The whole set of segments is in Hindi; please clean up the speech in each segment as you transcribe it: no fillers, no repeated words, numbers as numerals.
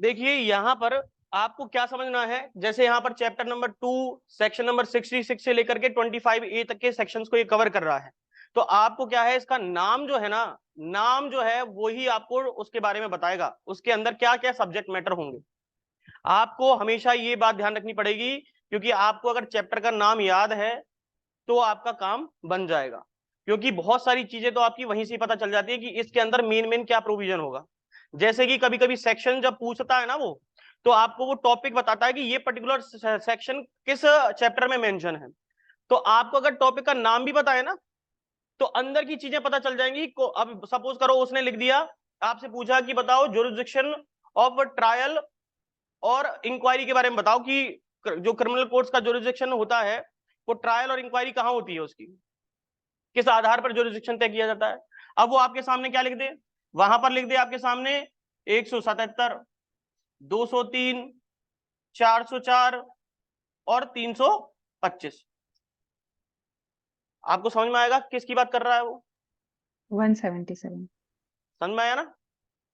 देखिए यहाँ पर आपको क्या समझना है, जैसे यहाँ पर चैप्टर नंबर 2 सेक्शन नंबर 66 से लेकर के 25A तक के सेक्शंस को ये कवर कर रहा है। तो आपको क्या है, इसका नाम जो है ना, नाम जो है वो ही आपको उसके बारे में बताएगा, उसके अंदर क्या क्या सब्जेक्ट मैटर होंगे। आपको हमेशा ये बात ध्यान रखनी पड़ेगी, क्योंकि आपको अगर चैप्टर का नाम याद है तो आपका काम बन जाएगा, क्योंकि बहुत सारी चीजें तो आपकी वहीं से पता चल जाती है कि इसके अंदर मेन मेन क्या प्रोविजन होगा। जैसे कि कभी कभी सेक्शन जब पूछता है ना वो, तो आपको वो टॉपिक बताता है कि ये पर्टिकुलर सेक्शन किस चैप्टर में मेंशन है। तो आपको अगर टॉपिक का नाम भी पता है ना, तो अंदर की चीजें पता चल जाएंगी। अब सपोज करो उसने लिख दिया, आपसे पूछा कि बताओ जुरिस्डिक्शन ऑफ ट्रायल और इंक्वायरी के बारे में बताओ, कि जो क्रिमिनल कोर्ट्स का जुरिस्डिक्शन होता है वो ट्रायल और इंक्वायरी कहाँ होती है, उसकी किस आधार पर जुरिस्डिक्शन तय किया जाता है। अब वो आपके सामने क्या लिख दे, वहां पर लिख दे आपके सामने 177, 203, 404 और 325। आपको समझ में आएगा किसकी बात कर रहा है वो? 177। समझ में आया ना?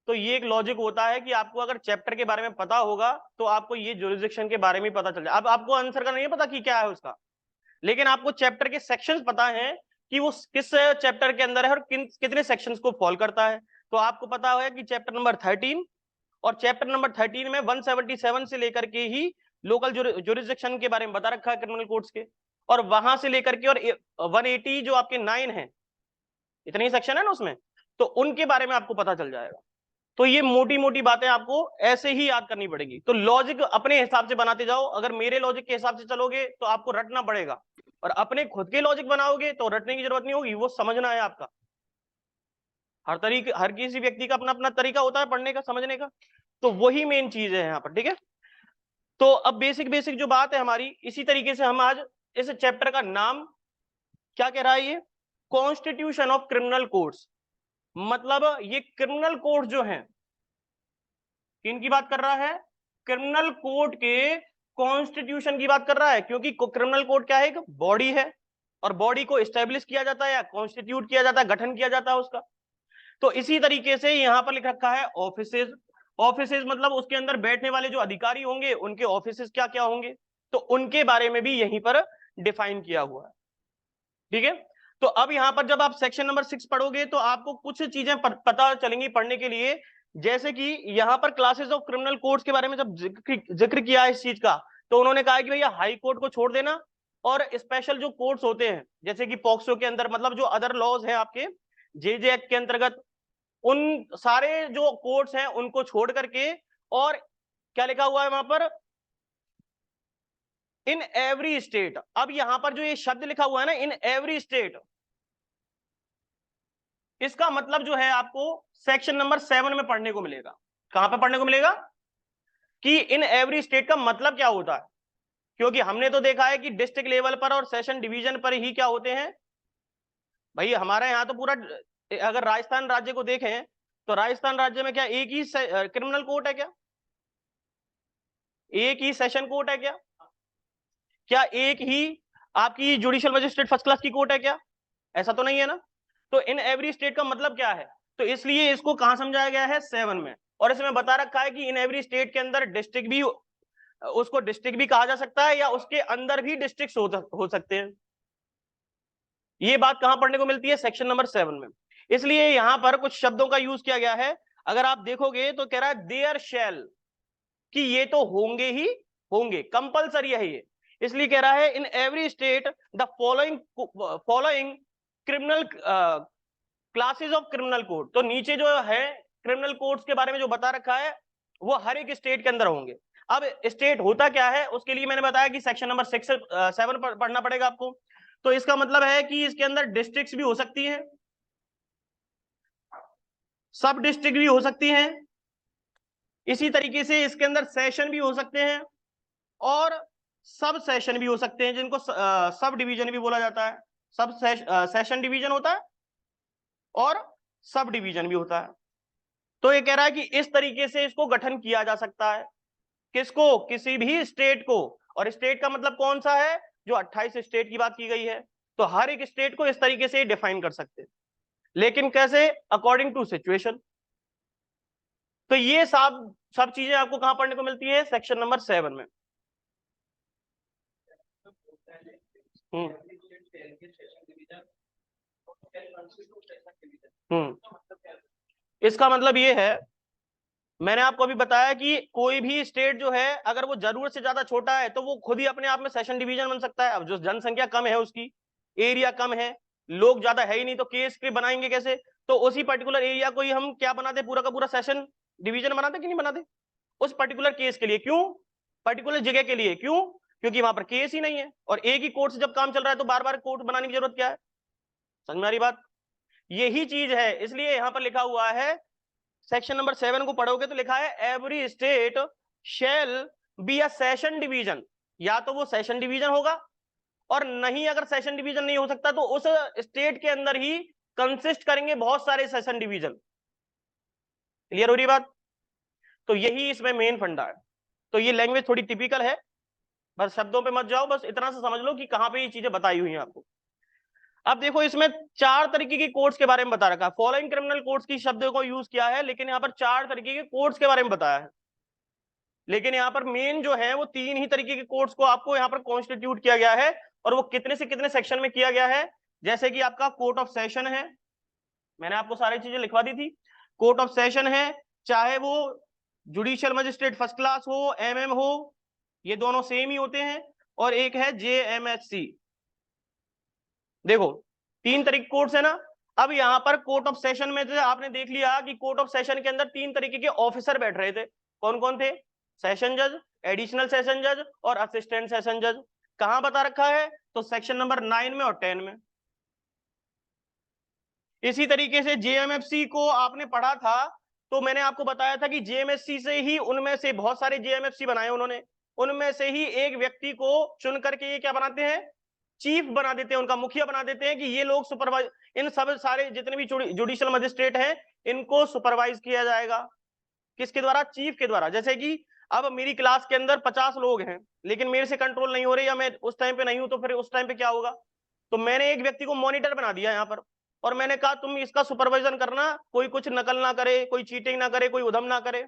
तो ये एक लॉजिक होता है कि आपको अगर चैप्टर के बारे में पता होगा तो आपको ये जुरिस्डिक्शन के बारे में पता चल जाए। अब आपको आंसर का नहीं पता कि क्या है उसका, लेकिन आपको चैप्टर के सेक्शंस पता है कि वो किस चैप्टर के अंदर है और कितने सेक्शंस को फॉलो करता है। तो आपको पता होगा कि चैप्टर नंबर 13 और चैप्टर नंबर 13 में 177 से लेकर के ही लोकल जुरिस्डिक्शन के बारे में बता रखा है क्रिमिनल कोर्ट्स के, और वहां से लेकर के और 180 जो आपके 9 है, इतने ही सेक्शन है ना उसमें, तो उनके बारे में आपको पता चल जाएगा। तो ये मोटी मोटी बातें आपको ऐसे ही याद करनी पड़ेगी। तो लॉजिक अपने हिसाब से बनाते जाओ। अगर मेरे लॉजिक के हिसाब से चलोगे तो आपको रटना पड़ेगा, और अपने खुद के लॉजिक बनाओगे तो रटने की जरूरत नहीं होगी, वो समझना है आपका। हर किसी व्यक्ति का अपना अपना तरीका होता है पढ़ने का, समझने का। तो वही मेन चीज है यहाँ पर, ठीक है। तो अब बेसिक बेसिक जो बात है हमारी, इसी तरीके से हम आज इस चैप्टर का नाम क्या कह रहा है, ये कॉन्स्टिट्यूशन ऑफ क्रिमिनल कोड्स। मतलब ये क्रिमिनल कोड जो है, किनकी बात कर रहा है? क्रिमिनल कोड के कॉन्स्टिट्यूशन की बात कर रहा है, क्योंकि क्रिमिनल कोड क्या है, एक बॉडी है, और बॉडी को एस्टेब्लिश किया जाता है या कॉन्स्टिट्यूट किया जाता है, गठन किया जाता है उसका। तो इसी तरीके से यहां पर लिख रखा है ऑफिसेज। ऑफिसेज मतलब उसके अंदर बैठने वाले जो अधिकारी होंगे उनके ऑफिसेज क्या क्या होंगे, तो उनके बारे में भी यहीं पर डिफाइन किया हुआ है, ठीक है। तो अब यहां पर जब आप सेक्शन नंबर 6 पढ़ोगे तो आपको कुछ चीजें पता चलेंगी पढ़ने के लिए। जैसे कि यहां पर क्लासेस ऑफ क्रिमिनल कोर्ट्स के बारे में जब जिक्र किया है इस चीज का, तो उन्होंने कहा कि भैया हाई कोर्ट को छोड़ देना, और स्पेशल जो कोर्ट्स होते हैं जैसे कि पॉक्सो के अंदर, मतलब जो अदर लॉज हैं आपके जे एक्ट के अंतर्गत, उन सारे जो कोर्ट्स हैं उनको छोड़ करके, और क्या लिखा हुआ है वहां पर, इन एवरी स्टेट। अब यहां पर जो ये शब्द लिखा हुआ है ना, इन एवरी स्टेट, इसका मतलब जो है आपको सेक्शन नंबर 7 में पढ़ने को मिलेगा। कहां पे पढ़ने को मिलेगा कि इन एवरी स्टेट का मतलब क्या होता है, क्योंकि हमने तो देखा है कि डिस्ट्रिक्ट लेवल पर और सेशन डिवीजन पर ही क्या होते हैं भाई। हमारे यहाँ तो पूरा, अगर राजस्थान राज्य को देखें तो राजस्थान राज्य में क्या एक ही क्रिमिनल कोर्ट है क्या? एक ही सेशन कोर्ट है क्या? क्या एक ही आपकी जुडिशियल मजिस्ट्रेट फर्स्ट क्लास की कोर्ट है क्या? ऐसा तो नहीं है ना। तो इन एवरी स्टेट का मतलब क्या है, तो इसलिए इसको कहां समझाया गया है, 7 में। और इसमें बता रखा है कि इन एवरी स्टेट के अंदर डिस्ट्रिक्ट भी, उसको डिस्ट्रिक्ट भी कहा जा सकता है, या उसके अंदर भी डिस्ट्रिक्ट हो सकते हैं। ये बात कहां पढ़ने को मिलती है, सेक्शन नंबर 7 में। इसलिए यहां पर कुछ शब्दों का यूज किया गया है। अगर आप देखोगे तो कह रहा है देयर शैल, कि ये तो होंगे ही होंगे, कंपलसरी है ये। इसलिए कह रहा है in every state the following criminal classes of criminal code. तो नीचे जो है क्रिमिनल कोड्स के बारे में जो बता रखा है वो हर एक स्टेट के अंदर होंगे। अब स्टेट होता क्या है उसके लिए मैंने बताया कि सेक्शन नंबर 7 पढ़ना पड़ेगा आपको। तो इसका मतलब है कि इसके अंदर डिस्ट्रिक्ट्स भी हो सकती हैं, सब डिस्ट्रिक्ट भी हो सकती हैं, इसी तरीके से इसके अंदर सेशन भी हो सकते हैं, और सब सेशन भी हो सकते हैं, जिनको सब डिवीजन भी बोला जाता है। सब सेशन डिवीजन होता है और सब डिवीजन भी होता है। तो ये कह रहा है कि इस तरीके से इसको गठन किया जा सकता है, किसको, किसी भी स्टेट को। और स्टेट का मतलब कौन सा है, जो 28 स्टेट की बात की गई है। तो हर एक स्टेट को इस तरीके से डिफाइन कर सकते हैं, लेकिन कैसे, अकॉर्डिंग टू सिचुएशन। तो ये सब चीजें आपको कहां पढ़ने को मिलती है? सेक्शन नंबर 7 में। इसका मतलब ये है, मैंने आपको अभी बताया कि कोई भी स्टेट जो है अगर वो जरूरत से ज्यादा छोटा है तो वो खुद ही अपने आप में सेशन डिवीजन बन सकता है। अब जो जनसंख्या कम है, उसकी एरिया कम है, लोग ज्यादा है ही नहीं, तो केस के बनाएंगे कैसे? तो उसी पर्टिकुलर एरिया को ही हम क्या बनाते, पूरा का पूरा सेशन डिवीजन बनाते कि नहीं बनाते? उस पर्टिकुलर केस के लिए। क्यों? पर्टिकुलर जगह के लिए। क्यों? क्योंकि वहां पर केस ही नहीं है, और एक ही कोर्ट से जब काम चल रहा है तो बार बार कोर्ट बनाने की जरूरत क्या है? समझ में आ रही बात? यही चीज है, इसलिए यहां पर लिखा हुआ है, सेक्शन नंबर 7 को पढ़ोगे तो लिखा है every state shall be a session division. या तो वो सेशन डिवीजन होगा, और नहीं अगर सेशन डिवीजन नहीं हो सकता तो उस स्टेट के अंदर ही कंसिस्ट करेंगे बहुत सारे सेशन डिवीजन। क्लियर हो रही बात? तो यही इसमें मेन फंडा है। तो ये लैंग्वेज थोड़ी टिपिकल है, बस शब्दों पे मत जाओ, बस इतना सा समझ लो कि कहां पे ये चीजें बताई हुई हैं आपको। अब देखो, इसमें 4 तरीके की कोर्ट्स के बारे में बता रखा है। फॉलोइंग क्रिमिनल कोर्ट्स की शब्दों को यूज किया है, लेकिन यहाँ पर 4 तरीके के कोर्ट्स के बारे में बताया है। लेकिन यहाँ पर मेन जो है वो 3 ही तरीके के कोर्ट्स को आपको यहाँ पर कॉन्स्टिट्यूट किया गया है, और वो कितने से कितने सेक्शन में किया गया है। जैसे कि आपका कोर्ट ऑफ सेशन है, मैंने आपको सारी चीजें लिखवा दी थी। कोर्ट ऑफ सेशन है, चाहे वो जुडिशियल मजिस्ट्रेट फर्स्ट क्लास हो, एमएम हो, ये दोनों सेम ही होते हैं। और एक है जेएमएससी। देखो 3 तरीके कोर्ट्स है ना। अब यहाँ पर कोर्ट ऑफ सेशन में जो आपने देख लिया कि कोर्ट ऑफ सेशन के अंदर 3 तरीके के ऑफिसर बैठ रहे थे। कौन कौन थे? सेशन जज, एडिशनल सेशन जज और असिस्टेंट सेशन जज। कहां बता रखा है? तो सेक्शन नंबर 9 में और 10 में। इसी तरीके से जेएमएफसी को आपने पढ़ा था, तो मैंने आपको बताया था कि जेएमएफसी से ही, उनमें से बहुत सारे जेएमएफसी बनाए उन्होंने, उनमें से ही एक व्यक्ति को चुन करके ये क्या बनाते हैं? चीफ बना देते हैं, उनका मुखिया बना देते हैं कि ये लोग सुपरवाइज, इन सब सारे जितने भी जुडिशियल मजिस्ट्रेट हैं इनको सुपरवाइज किया जाएगा। किसके द्वारा? चीफ के द्वारा। जैसे कि अब मेरी क्लास के अंदर 50 लोग हैं, लेकिन मेरे से कंट्रोल नहीं हो रहे, या मैं उस टाइम पे नहीं हूं, तो फिर उस टाइम पे क्या होगा? तो मैंने एक व्यक्ति को मॉनिटर बना दिया यहाँ पर, और मैंने कहा तुम इसका सुपरवाइजन करना, कोई कुछ नकल ना करे, कोई चीटिंग ना करे, कोई उधम ना करे।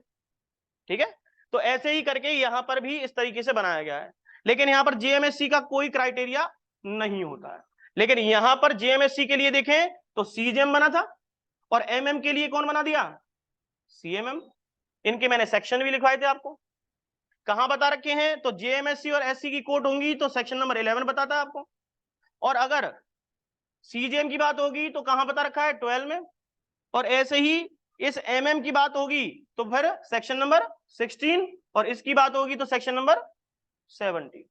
ठीक है? तो ऐसे ही करके यहाँ पर भी इस तरीके से बनाया गया है। लेकिन यहाँ पर जेएमएससी का कोई क्राइटेरिया नहीं होता है। लेकिन यहाँ पर जेएमएससी के लिए देखें तो सीजेएम बना था, और एमएम के लिए कौन बना दिया? सीएमएम। इनके मैंने सेक्शन भी लिखवाए थे आपको, कहां बता रखे हैं? तो जेएमएससी और एससी की कोर्ट होंगी तो सेक्शन नंबर 11 बताता है आपको, और अगर सीजेएम की बात होगी तो कहां बता रखा है? 12 में। और ऐसे ही इस एमएम की बात होगी तो फिर सेक्शन नंबर 16, और इसकी बात होगी तो सेक्शन नंबर 17।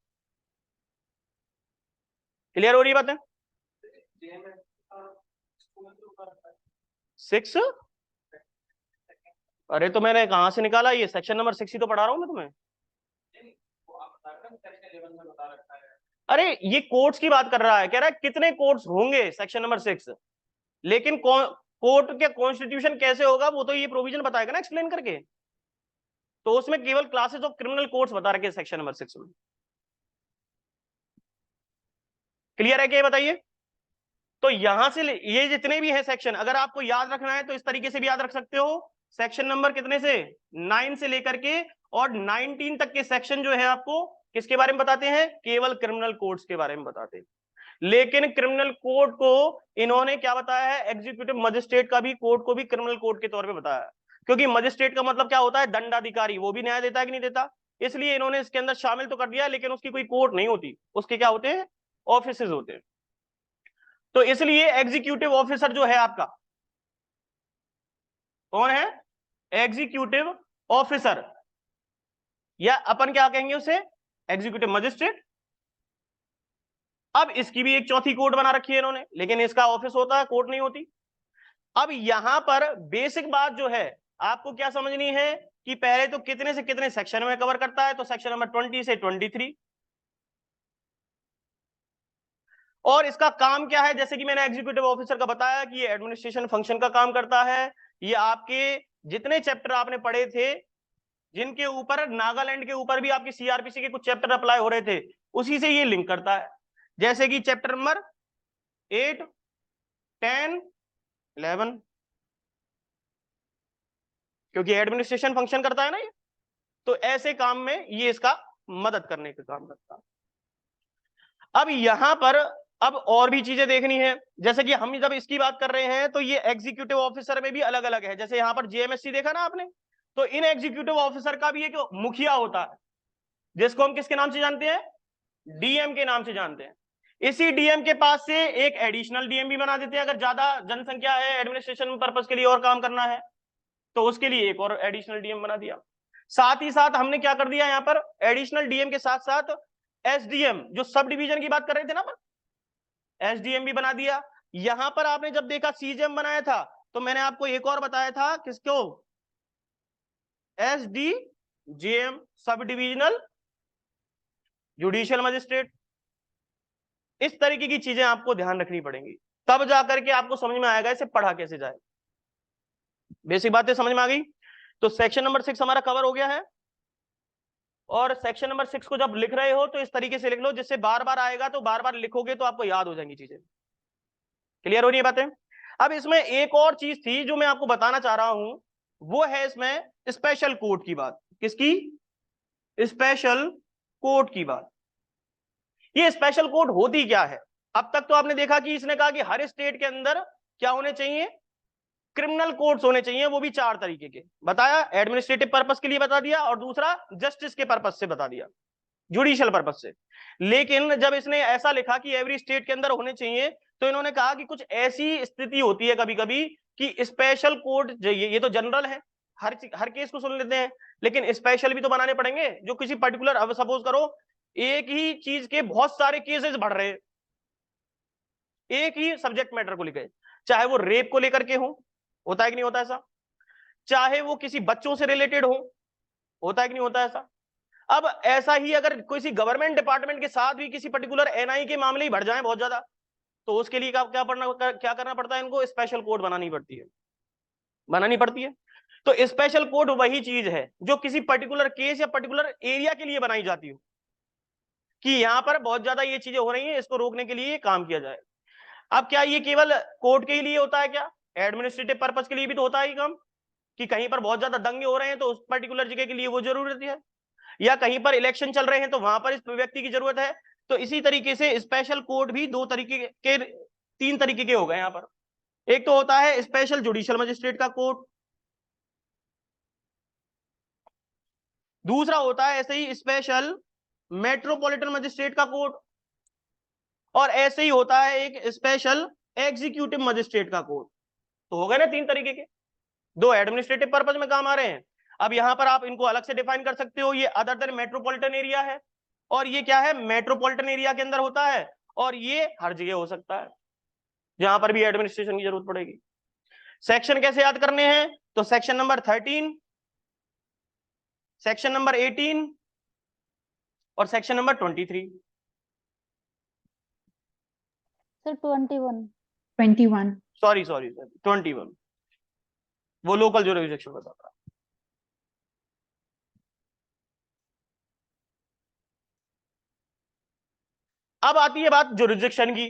क्लियर हो रही बात है? 6? अरे तो मैंने कहां से निकाला? ये सेक्शन नंबर 6 ही तो पढ़ा रहा हूं मैं तुम्हें। अरे ये कोर्ट्स की बात कर रहा है, कह रहा है कितने कोर्ट्स होंगे, सेक्शन नंबर 6। लेकिन कोर्ट के कॉन्स्टिट्यूशन कैसे होगा वो तो ये प्रोविजन बताएगा ना एक्सप्लेन करके। तो उसमें केवल क्लासेस ऑफ क्रिमिनल कोर्ट्स बता रखे सेक्शन नंबर 6 में। क्लियर है क्या? बताइए। तो यहां से ये जितने भी हैं सेक्शन, अगर आपको याद रखना है तो इस तरीके से भी याद रख सकते हो। सेक्शन नंबर कितने से? 9 से लेकर के और 19 तक के सेक्शन जो है आपको किसके बारे में बताते हैं? केवल क्रिमिनल कोर्ट्स के बारे में बताते हैं। लेकिन क्रिमिनल कोर्ट को इन्होंने क्या बताया है? एग्जीक्यूटिव मजिस्ट्रेट का भी कोर्ट को भी क्रिमिनल कोर्ट के तौर पे बताया है, क्योंकि मजिस्ट्रेट का मतलब क्या होता है? दंडाधिकारी, वो भी न्याय देता है कि नहीं देता। इसलिए इन्होंने इसके अंदर शामिल तो कर दिया, लेकिन उसकी कोई कोर्ट नहीं होती, उसके क्या होते हैं? ऑफिस होते हैं। तो इसलिए एग्जीक्यूटिव ऑफिसर जो है आपका कौन है? एग्जीक्यूटिव ऑफिसर, या अपन क्या कहेंगे उसे? Executive magistrate. अब इसकी भी एक चौथी कोर्ट बना रखी है इन्होंने, लेकिन इसका ऑफिस होता है, कोर्ट नहीं होती। अब यहां पर बेसिक बात जो है आपको क्या समझनी है कि पहले तो कितने से कितने सेक्शन में कवर करता है? तो सेक्शन नंबर 20 से 23। और इसका काम क्या है? जैसे कि मैंने एग्जीक्यूटिव ऑफिसर का बताया कि ये एडमिनिस्ट्रेशन फंक्शन का काम करता है। ये आपके जितने चैप्टर आपने पढ़े थे, जिनके ऊपर नागालैंड के ऊपर भी आपकी सीआरपीसी के कुछ चैप्टर अप्लाई हो रहे थे, उसी से ये लिंक करता है। जैसे कि चैप्टर नंबर 8, 10, 11, क्योंकि एडमिनिस्ट्रेशन फंक्शन करता है ना ये, तो ऐसे काम में ये इसका मदद करने का काम करता है। अब यहां पर अब और भी चीजें देखनी है, जैसे कि हम जब इसकी बात कर रहे हैं तो ये एग्जीक्यूटिव ऑफिसर में भी अलग अलग है। जैसे यहां पर जेएमएससी देखा ना आपने, तो इन एग्जीक्यूटिव ऑफिसर का भी एक मुखिया होता है, जिसको हम किसके नाम से जानते हैं, डीएम के नाम से जानते हैं। इसी डीएम के पास से एक एडिशनल डीएम भी बना देते हैं, अगर ज्यादा जनसंख्या है, एडमिनिस्ट्रेशन पर्पज के लिए और काम करना है तो उसके लिए एक और एडिशनल डीएम बना दिया। साथ ही साथ हमने क्या कर दिया यहाँ पर, एडिशनल डीएम के साथ साथ एसडीएम, जो सब डिवीजन की बात कर रहे थे ना, एसडीएम भी बना दिया। यहां पर आपने जब देखा सीजेएम बनाया था, तो मैंने आपको एक और बताया था किसको, SDJM, sub divisional judicial magistrate. इस तरीके की चीजें आपको ध्यान रखनी पड़ेंगी, तब जाकर के आपको समझ में आएगा इसे पढ़ा कैसे जाए। बेसिक बातें समझ में आ गई। तो सेक्शन नंबर 6 हमारा कवर हो गया है, और सेक्शन नंबर 6 को जब लिख रहे हो तो इस तरीके से लिख लो जिससे बार बार आएगा, तो बार बार लिखोगे तो आपको याद हो जाएंगी चीजें। क्लियर हो रही है बातें। अब इसमें एक और चीज थी जो मैं आपको बताना चाह रहा हूं, वो है इसमें स्पेशल कोर्ट की बात। किसकी, स्पेशल कोर्ट की बात। ये स्पेशल कोर्ट होती क्या है। अब तक तो आपने देखा कि इसने कहा कि हर स्टेट के अंदर क्या होने चाहिए, क्रिमिनल कोर्ट्स होने चाहिए, वो भी 4 तरीके के बताया, एडमिनिस्ट्रेटिव पर्पस के लिए बता दिया, और दूसरा जस्टिस के पर्पस से बता दिया, जुडिशियल पर्पस से। लेकिन जब इसने ऐसा लिखा कि एवरी स्टेट के अंदर होने चाहिए, तो इन्होंने कहा कि कुछ ऐसी स्थिति होती है कभी कभी कि स्पेशल कोर्ट, ये तो जनरल है, हर केस को सुन लेते हैं, लेकिन स्पेशल भी तो बनाने पड़ेंगे, जो किसी पर्टिकुलर, अब सपोज करो एक ही चीज के बहुत सारे केसेस बढ़ रहे हैं, एक ही सब्जेक्ट मैटर को लेकर, चाहे वो रेप को लेकर के हो, होता है कि नहीं होता ऐसा, चाहे वो किसी बच्चों से रिलेटेड हो, होता है कि नहीं होता ऐसा। अब ऐसा ही अगर किसी गवर्नमेंट डिपार्टमेंट के साथ भी किसी पर्टिकुलर एनआई के मामले ही बढ़ जाए बहुत ज्यादा, तो उसके लिए क्या करना पड़ता है, इनको स्पेशल कोड बनानी पड़ती है। तो स्पेशल कोड वही चीज है जो किसी पर्टिकुलर केस या पर्टिकुलर एरिया के लिए बनाई जाती हो, कि यहां पर बहुत ज्यादा ये चीजें हो रही हैं, इसको रोकने के लिए काम किया जाए। अब क्या ये केवल कोर्ट के लिए होता है क्या, एडमिनिस्ट्रेटिव पर्पज के लिए भी तो होता है काम, कि कहीं पर बहुत ज्यादा दंगे हो रहे हैं तो उस पर्टिकुलर जगह के लिए वो जरूरत है, या कहीं पर इलेक्शन चल रहे हैं तो वहां पर इस व्यक्ति की जरूरत है। तो इसी तरीके से स्पेशल कोर्ट भी 3 तरीके के हो गए यहाँ पर। एक तो होता है स्पेशल जुडिशियल मजिस्ट्रेट का कोर्ट, दूसरा होता है ऐसे ही स्पेशल मेट्रोपॉलिटन मजिस्ट्रेट का कोर्ट, और ऐसे ही होता है एक स्पेशल एग्जीक्यूटिव मजिस्ट्रेट का कोर्ट। तो हो गए ना 3 तरीके के, 2 एडमिनिस्ट्रेटिव पर्पज में काम आ रहे हैं। अब यहां पर आप इनको अलग से डिफाइन कर सकते हो, ये अदर देन मेट्रोपॉलिटन एरिया है, और ये क्या है, मेट्रोपॉलिटन एरिया के अंदर होता है, और ये हर जगह हो सकता है जहां पर भी एडमिनिस्ट्रेशन की जरूरत पड़ेगी। सेक्शन कैसे याद करने हैं, तो सेक्शन नंबर 13, सेक्शन नंबर 18 और सेक्शन नंबर 23। सर 21। 21। सॉरी 21, वो लोकल जुरिसडिक्शन बताता है। अब आती है बात जुरिसडिक्शन की।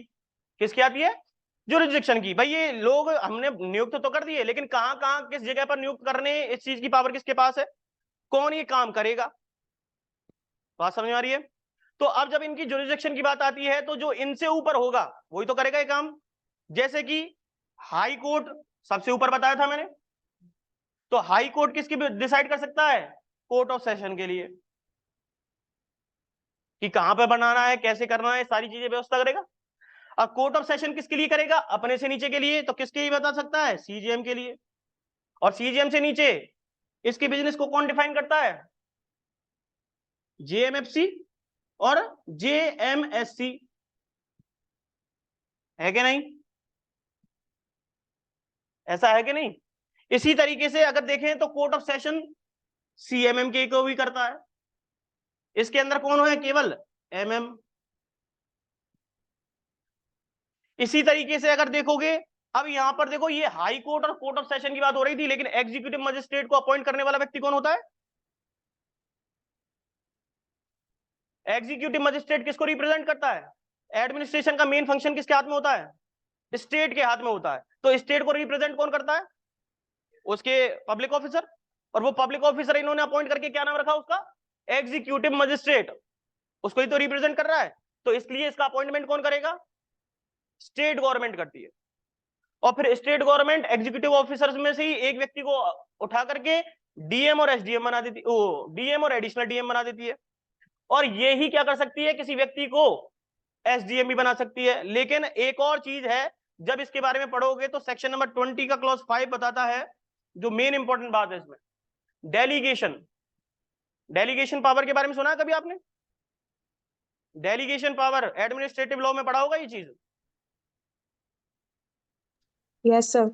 किसकी आती है, जुरिसडिक्शन की। भाई ये लोग हमने नियुक्त तो कर दिए, लेकिन कहां कहां किस जगह पर नियुक्त करने, इस चीज की पावर किसके पास है, कौन ये काम करेगा, बात समझ में आ रही है। तो अब जब इनकी जुरिसडिक्शन की बात आती है, तो जो इनसे ऊपर होगा वही तो करेगा ये काम। जैसे कि हाई कोर्ट सबसे ऊपर बताया था मैंने, तो हाई कोर्ट किसकी डिसाइड कर सकता है, कोर्ट ऑफ सेशन के लिए, कि कहां पे बनाना है, कैसे करना है, सारी चीजें व्यवस्था करेगा। अब कोर्ट ऑफ सेशन किसके लिए करेगा, अपने से नीचे के लिए, तो किसके लिए बता सकता है, सीजीएम के लिए। और सीजीएम से नीचे इसके बिजनेस को कौन डिफाइन करता है, जेएमएफसी और जेएमएससी, है कि नहीं, ऐसा है कि नहीं। इसी तरीके से अगर देखें तो कोर्ट ऑफ सेशन सीएमएम के को भी करता है, इसके अंदर कौन है, केवल एमएम। इसी तरीके से अगर देखोगे, अब यहां पर देखो ये हाई कोर्ट और कोर्ट ऑफ सेशन की बात हो रही थी, लेकिन एग्जीक्यूटिव मजिस्ट्रेट को अपॉइंट करने वाला व्यक्ति कौन होता है, एग्जीक्यूटिव मजिस्ट्रेट किसको रिप्रेजेंट करता है, एडमिनिस्ट्रेशन का मेन फंक्शन किसके हाथ में होता है, स्टेट के हाथ में होता है। तो स्टेट को रिप्रेजेंट कौन करता है, उसके पब्लिक ऑफिसर। और वो पब्लिक ऑफिसर इन्होंने अपॉइंट करके क्या नाम रखा उसका, एग्जीक्यूटिव मजिस्ट्रेट, उसको ही तो रिप्रेजेंट कर रहा है। तो इसलिए इसका अपॉइंटमेंट कौन करेगा, स्टेट गवर्नमेंट करती है। और फिर स्टेट गवर्नमेंट एग्जीक्यूटिव ऑफिसर्स में से ही एक व्यक्ति को उठा करके डीएम और एसडीएम बना देती, डीएम और एडिशनल डीएम बना देती है। और ये ही क्या कर सकती है, किसी व्यक्ति को एसडीएम भी बना सकती है। लेकिन एक और चीज है, जब इसके बारे में पढ़ोगे तो सेक्शन नंबर 20 का क्लॉज 5 बताता है, जो मेन इंपॉर्टेंट बात है इसमें, डेलीगेशन। डेलीगेशन पावर के बारे में सुना है कभी आपने, डेलीगेशन पावर एडमिनिस्ट्रेटिव लॉ में पढ़ा होगा ये चीज। Yes sir.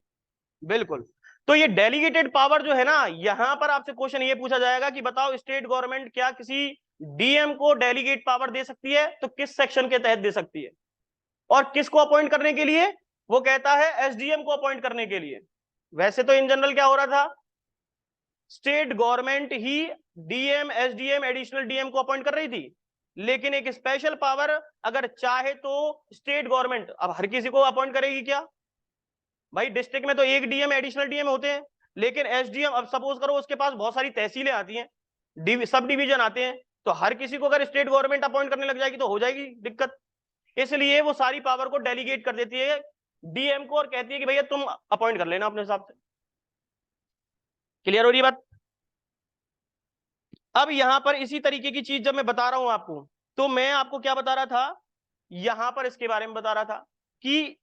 बिल्कुल। तो ये डेलीगेटेड पावर जो है ना, यहां पर आपसे क्वेश्चन ये पूछा जाएगा कि बताओ स्टेट गवर्नमेंट क्या किसी डीएम को डेलीगेट पावर दे सकती है, तो किस सेक्शन के तहत दे सकती है, और किसको अपॉइंट करने के लिए, वो कहता है एसडीएम को अपॉइंट करने के लिए। वैसे तो इन जनरल क्या हो रहा था, स्टेट गवर्नमेंट ही डीएम एसडीएम एडिशनल डीएम को अपॉइंट कर रही थी, लेकिन एक स्पेशल पावर अगर चाहे तो स्टेट गवर्नमेंट अब हर किसी को अपॉइंट करेगी क्या भाई, डिस्ट्रिक्ट में तो एक डीएम एडिशनल डीएम होते हैं, लेकिन एसडीएम अब सपोज करो उसके पास बहुत सारी तहसीलें आती हैं, सब डिवीजन आते हैं, तो हर किसी को अगर स्टेट गवर्नमेंट अपॉइंट करने लग जाएगी तो हो जाएगी दिक्कत। इसलिए वो सारी पावर को डेलीगेट कर देती है डीएम को और कहती है कि भैया तुम अपॉइंट कर लेना अपने हिसाब से। क्लियर हो रही बात। अब यहां पर इसी तरीके की चीज जब मैं बता रहा हूं आपको, तो मैं आपको क्या बता रहा था, यहां पर इसके बारे में बता रहा था कि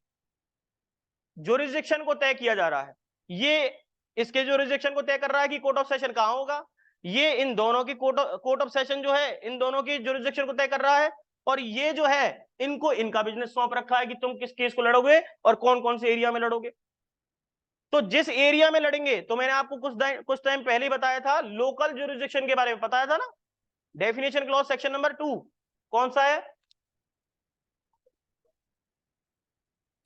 ज्यूरिसडिक्शन को तय किया जा रहा है, ये इसके ज्यूरिसडिक्शन को तय कर रहा है कि कोर्ट ऑफ सेशन कहां होगा, ये इन दोनों की कोर्ट ऑफ सेशन जो है इन दोनों की ज्यूरिसडिक्शन को तय कर रहा है, और ये जो है इनको इनका बिजनेस सौंप रखा है कि तुम किस केस को लड़ोगे और कौन कौन से एरिया में लड़ोगे। तो जिस एरिया में लड़ेंगे, तो मैंने आपको कुछ टाइम पहले ही बताया था, लोकल ज्यूरिसडिक्शन के बारे में बताया था ना, डेफिनेशन क्लॉज सेक्शन नंबर 2 कौन सा है,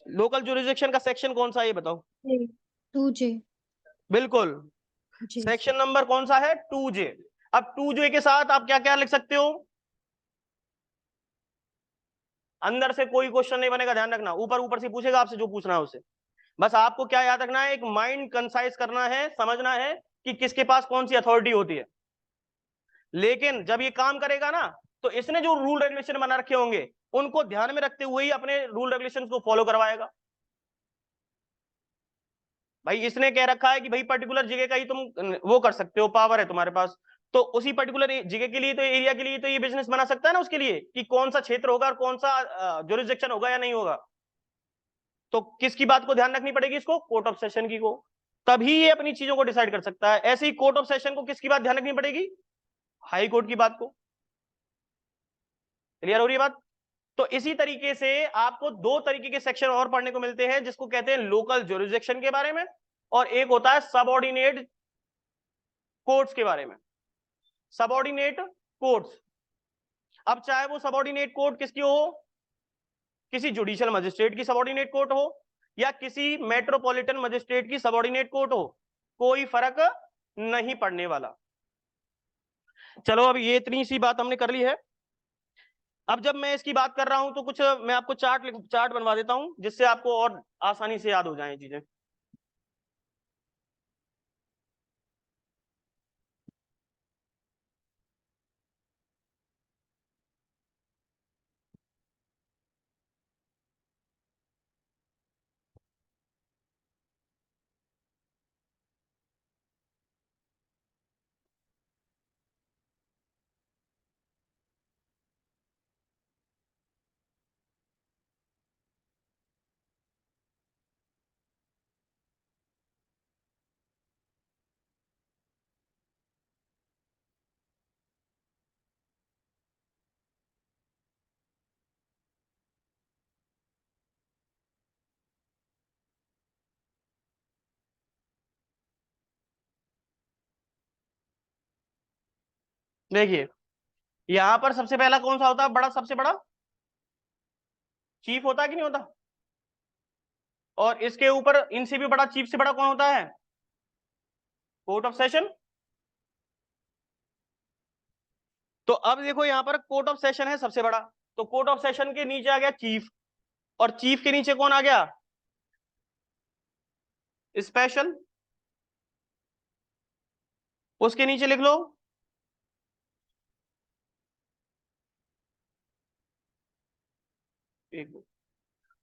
लोकल ज्यूरिसडिक्शन का सेक्शन कौन सा है ये बताओ। 2J। बिल्कुल, जी सेक्शन नंबर कौन सा है, 2J। अब 2J के साथ आप क्या क्या लिख सकते हो, अंदर से कोई क्वेश्चन नहीं बनेगा, ध्यान रखना, ऊपर ऊपर से पूछेगा आपसे जो पूछना है उसे, बस आपको क्या याद रखना है, एक माइंड कंसाइज करना है, समझना है कि किसके पास कौन सी अथॉरिटी होती है। लेकिन जब ये काम करेगा ना, तो इसने जो रूल रेगुलेशन बना रखे होंगे उनको ध्यान में रखते हुए ही अपने रूल रेगुलेशन को फॉलो करवाएगा। भाई इसने कह रखा है कि भाई पर्टिकुलर जगह का ही तुम वो कर सकते हो, पावर है तुम्हारे पास, तो उसी पर्टिकुलर जगह के लिए तो एरिया के लिए तो ये बिजनेस बना सकता है ना उसके लिए, कि कौन सा क्षेत्र होगा और कौन सा ज्यूरिसडिक्शन होगा या नहीं होगा। तो किसकी बात को ध्यान रखनी पड़ेगी इसको, कोर्ट ऑफ सेशन की को, तभी ये अपनी चीजों को डिसाइड कर सकता है। ऐसे ही कोर्ट ऑफ सेशन को किसकी बात ध्यान रखनी पड़ेगी, हाई कोर्ट की बात को। क्लियर हो रही है बात। तो इसी तरीके से आपको दो तरीके के सेक्शन और पढ़ने को मिलते हैं, जिसको कहते हैं लोकल ज्यूरिसडिक्शन के बारे में, और एक होता है सबऑर्डिनेट कोर्ट्स के बारे में, सबऑर्डिनेट कोर्ट्स। अब चाहे वो सबऑर्डिनेट कोर्ट किसकी हो, किसी जुडिशियल मजिस्ट्रेट की सबऑर्डिनेट कोर्ट हो या किसी मेट्रोपॉलिटन मजिस्ट्रेट की सबऑर्डिनेट कोर्ट हो, कोई फर्क नहीं पड़ने वाला। चलो अब ये इतनी सी बात हमने कर ली है। अब जब मैं इसकी बात कर रहा हूं तो कुछ मैं आपको चार्ट बनवा देता हूं, जिससे आपको और आसानी से याद हो जाए चीजें। देखिए यहां पर सबसे पहला कौन सा होता है, बड़ा, सबसे बड़ा चीफ होता है कि नहीं होता, और इसके ऊपर इनसे भी बड़ा, चीफ से बड़ा कौन होता है, कोर्ट ऑफ सेशन। तो अब देखो यहां पर कोर्ट ऑफ सेशन है सबसे बड़ा, तो कोर्ट ऑफ सेशन के नीचे आ गया चीफ, और चीफ के नीचे कौन आ गया, स्पेशल। उसके नीचे लिख लो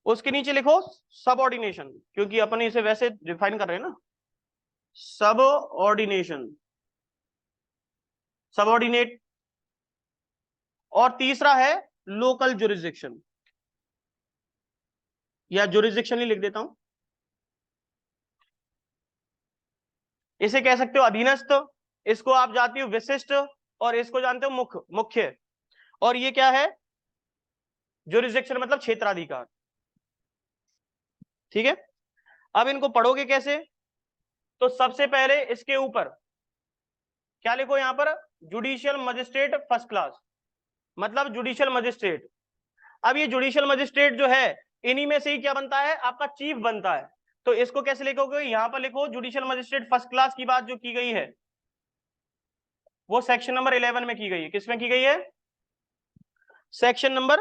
उसके नीचे लिखो सबऑर्डिनेशन, क्योंकि अपन इसे वैसे डिफाइन कर रहे हैं ना, सबऑर्डिनेशन, सबऑर्डिनेट। और तीसरा है लोकल जुरिस्डिक्शन, या जुरिस्डिक्शन ही लिख देता हूं। इसे कह सकते हो अधीनस्थ, इसको आप जानते हो विशिष्ट, और इसको जानते हो मुख्य मुख्य। और ये क्या है, जुरिस्डिक्शन मतलब क्षेत्राधिकार। ठीक है, अब इनको पढ़ोगे कैसे? तो सबसे पहले इसके ऊपर क्या लिखो यहां पर, जुडिशियल मजिस्ट्रेट फर्स्ट क्लास, मतलब जुडिशियल मजिस्ट्रेट। अब ये जुडिशियल मजिस्ट्रेट जो है, इन्हीं में से ही क्या बनता है, आपका चीफ बनता है। तो इसको कैसे लिखोगे, यहां पर लिखो जुडिशियल मजिस्ट्रेट फर्स्ट क्लास की बात जो की गई है वो सेक्शन नंबर 11 में की गई है। किसमें की गई है? सेक्शन नंबर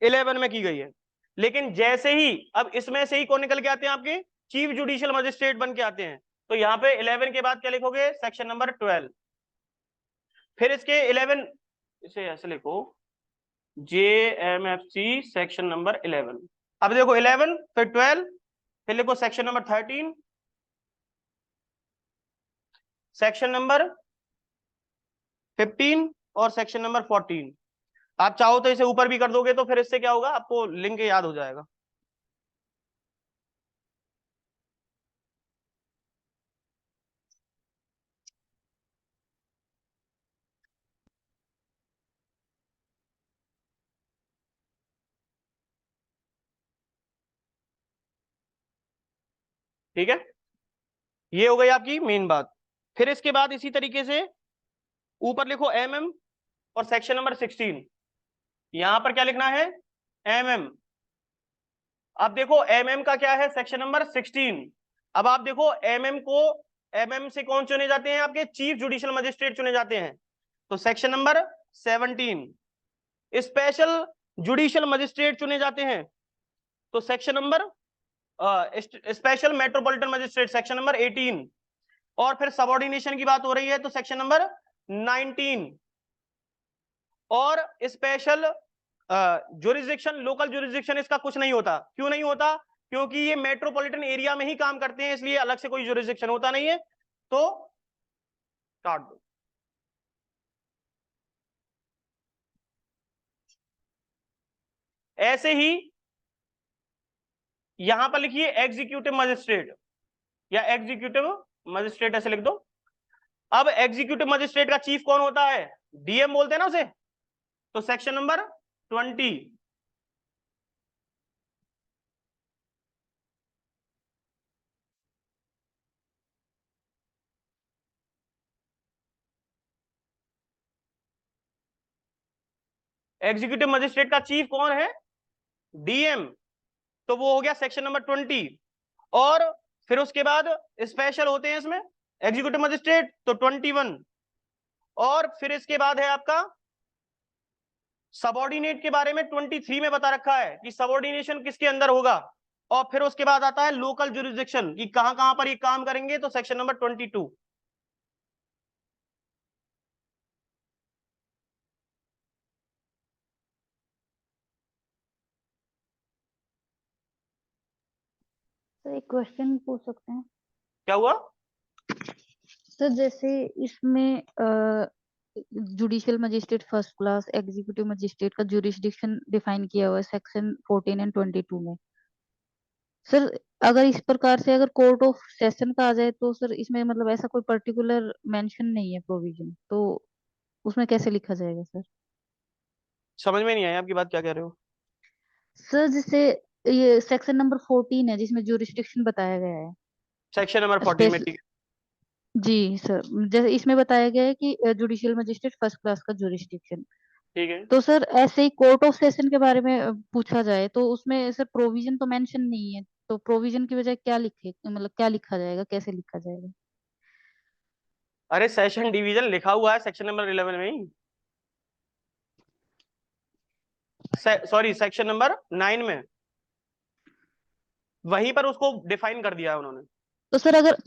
11 में की गई है। लेकिन जैसे ही अब इसमें से ही कौन निकल के आते हैं, आपके चीफ जुडिशियल मजिस्ट्रेट बन के आते हैं। तो यहाँ पे 11 के बाद क्या लिखोगे, सेक्शन नंबर 12। फिर इसके 11, इसे ऐसे लिखो JMFC सेक्शन नंबर 11। अब देखो 11 फिर 12, फिर लिखो सेक्शन नंबर 13, सेक्शन नंबर 15 और सेक्शन नंबर 14। आप चाहो तो इसे ऊपर भी कर दोगे, तो फिर इससे क्या होगा, आपको लिंक याद हो जाएगा। ठीक है, ये हो गई आपकी मेन बात। फिर इसके बाद इसी तरीके से ऊपर लिखो MM और सेक्शन नंबर 16। यहां पर क्या लिखना है, MM। अब देखो MM का क्या है, सेक्शन नंबर 16। अब आप देखो MM को, MM से कौन चुने जाते हैं, आपके चीफ जुडिशियल मजिस्ट्रेट चुने जाते हैं। तो section number 17 special judicial magistrate चुने जाते हैं। तो section number special metropolitan magistrate section number 18। और फिर सबऑर्डिनेशन की बात हो रही है तो सेक्शन नंबर 19। और स्पेशल जुरिस्डिक्शन, लोकल जुरिस्डिक्शन इसका कुछ नहीं होता। क्यों नहीं होता? क्योंकि ये मेट्रोपॉलिटन एरिया में ही काम करते हैं, इसलिए अलग से कोई जुरिस्डिक्शन होता नहीं है। तो काट दो। ऐसे ही यहां पर लिखिए एग्जीक्यूटिव मजिस्ट्रेट, या एग्जीक्यूटिव मजिस्ट्रेट ऐसे लिख दो। अब एग्जीक्यूटिव मजिस्ट्रेट का चीफ कौन होता है, DM बोलते हैं ना उसे। तो सेक्शन नंबर 20। एग्जीक्यूटिव मजिस्ट्रेट का चीफ कौन है, DM। तो वो हो गया सेक्शन नंबर 20। और फिर उसके बाद स्पेशल होते हैं इसमें एग्जीक्यूटिव मजिस्ट्रेट, तो 21। और फिर इसके बाद है आपका सबऑर्डिनेट के बारे में 23 में बता रखा है कि सबऑर्डिनेशन किसके अंदर होगा। और फिर उसके बाद आता है लोकल जुरिस्डिक्शन कि कहां कहां पर ये काम करेंगे, तो सेक्शन नंबर 22। सर एक क्वेश्चन पूछ सकते हैं? क्या हुआ? सर जैसे इसमें judicial magistrate first class, executive magistrate का जुरिस्डिक्शन डिफाइन किया हुआ है सेक्शन 14 एंड 22 में। सर अगर इस प्रकार से अगर कोर्ट ऑफ सेशन का आ जाए तो सर इसमें मतलब ऐसा कोई पर्टिकुलर मेंशन नहीं है प्रोविजन, तो उसमें कैसे लिखा जाएगा सर? समझ में नहीं आया आपकी बात, क्या कह रहे हो? सर जैसे ये सेक्शन नंबर 14 है जिसमें जुरिस्डिक्शन बताया गया है सेक्शन नंबर 14 में, स्पेशल। ठीक जी सर, जैसे इसमें बताया गया है कि जुडिशियल मजिस्ट्रेट फर्स्ट क्लास का जुरिस्डिक्शन। है, ठीक है। तो सर ऐसे ही कोर्ट ऑफ सेशन के बारे में पूछा जाए तो उसमें सर प्रोविजन तो मेंशन नहीं है, तो प्रोविजन की बजाय क्या लिखे, मतलब क्या लिखा जाएगा, कैसे लिखा जाएगा? अरे सेशन डिवीजन लिखा हुआ है सेक्शन नंबर 11 में ही, सॉरी सेक्शन नंबर 9 में, वहीं पर उसको डिफाइन कर दिया है उन्होंने। तो सर अगर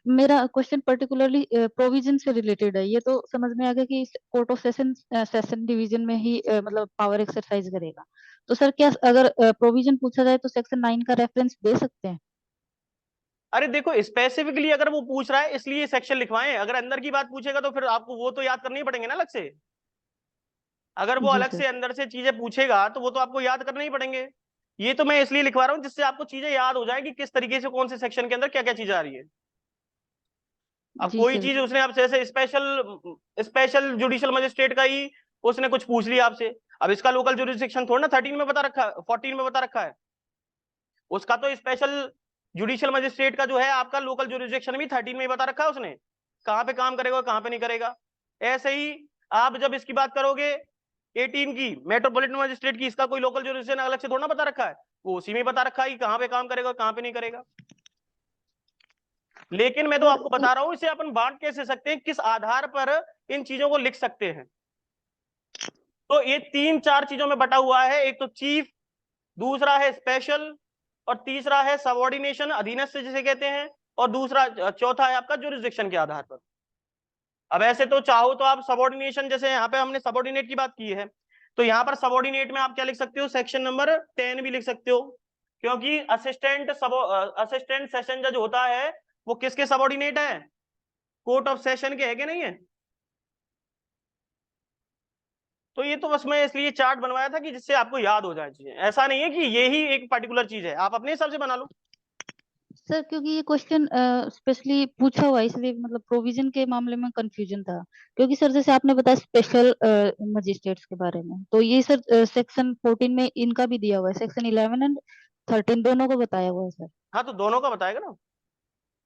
मेरा क्वेश्चन पर्टिकुलरली प्रोविजन से रिलेटेड है, ये तो समझ में आ गया कि कोर्ट ऑफ सेशन डिवीजन में ही मतलब पावर एक्सरसाइज करेगा। तो सर क्या अगर प्रोविजन पूछा जाए तो सेक्शन 9 का रेफरेंस दे सकते हैं? अरे देखो, स्पेसिफिकली अगर वो पूछ रहा है इसलिए सेक्शन लिखवाएं, अगर अंदर की बात पूछेगा तो फिर आपको वो तो याद करनी पड़ेंगे ना अलग से। अगर वो जी अलग सर। से अंदर से चीजें पूछेगा तो वो तो आपको याद करने ही पड़ेंगे। ये तो मैं इसलिए लिखवा रहा हूँ जिससे आपको चीजें याद हो जाए कि किस तरीके से कौन से सेक्शन के अंदर क्या क्या चीज आ रही है। अब जी कोई सर। चीज उसने आपसे ऐसे स्पेशल स्पेशल जुडिशियल मजिस्ट्रेट का ही उसने कुछ पूछ लिया आपसे, अब इसका लोकल जुरिस्डिक्शन थोड़ा ना 13 में बता रखा है, 14 में बता रखा है। उसका तो स्पेशल जुडिशियल मजिस्ट्रेट का जो है आपका लोकल जुरिस्डिक्शन भी 13 में ही बता रखा है उसने, कहाँ पे काम करेगा और कहाँ पे नहीं करेगा। ऐसे ही आप जब इसकी बात करोगे 18 की मेट्रोपॉलिटन मजिस्ट्रेट की, इसका कोई लोकल जुरिस्डिक्शन अलग से थोड़ा बता रखा है, वो उसी में बता रखा है कि कहाँ पे काम करेगा और कहाँ पे नहीं करेगा। लेकिन मैं तो सर आपको बता रहा हूं इसे अपन बांट कैसे सकते हैं, किस आधार पर इन चीजों को लिख सकते हैं। तो ये 3-4 चीजों में बटा हुआ है, एक तो चीफ, दूसरा है स्पेशल, और तीसरा है सबऑर्डिनेशन अधीनस्थ जिसे कहते हैं, और दूसरा चौथा है आपका जुरिस्डिक्शन के आधार पर। अब ऐसे तो चाहो तो आप सबऑर्डिनेशन, जैसे यहाँ पे हमने सबऑर्डिनेट की बात की है, तो यहाँ पर सबऑर्डिनेट में आप क्या लिख सकते हो, सेक्शन नंबर 10 भी लिख सकते हो, क्योंकि असिस्टेंट सेशन जज होता है वो किसके सबऑर्डिनेट है, कोर्ट ऑफ सेशन के है कि नहीं है। तो ये तो बस मैं इसलिए चार्ट बनवाया था कि जिससे आपको याद हो जाए चीजें, ऐसा नहीं है कि यही एक पर्टिकुलर चीज है, आप अपने हिसाब से बना लो। सर क्योंकि ये क्वेश्चन स्पेशली पूछा हुआ है इसलिए मतलब प्रोविजन के मामले में कंफ्यूजन था। क्योंकि सर जैसे आपने बताया स्पेशल मजिस्ट्रेट्स के बारे में, तो ये सर सेक्शन 14 में इनका भी दिया हुआ है, सेक्शन 11 एंड 13 दोनों को बताया हुआ है सर। हाँ तो दोनों का बताएगा ना।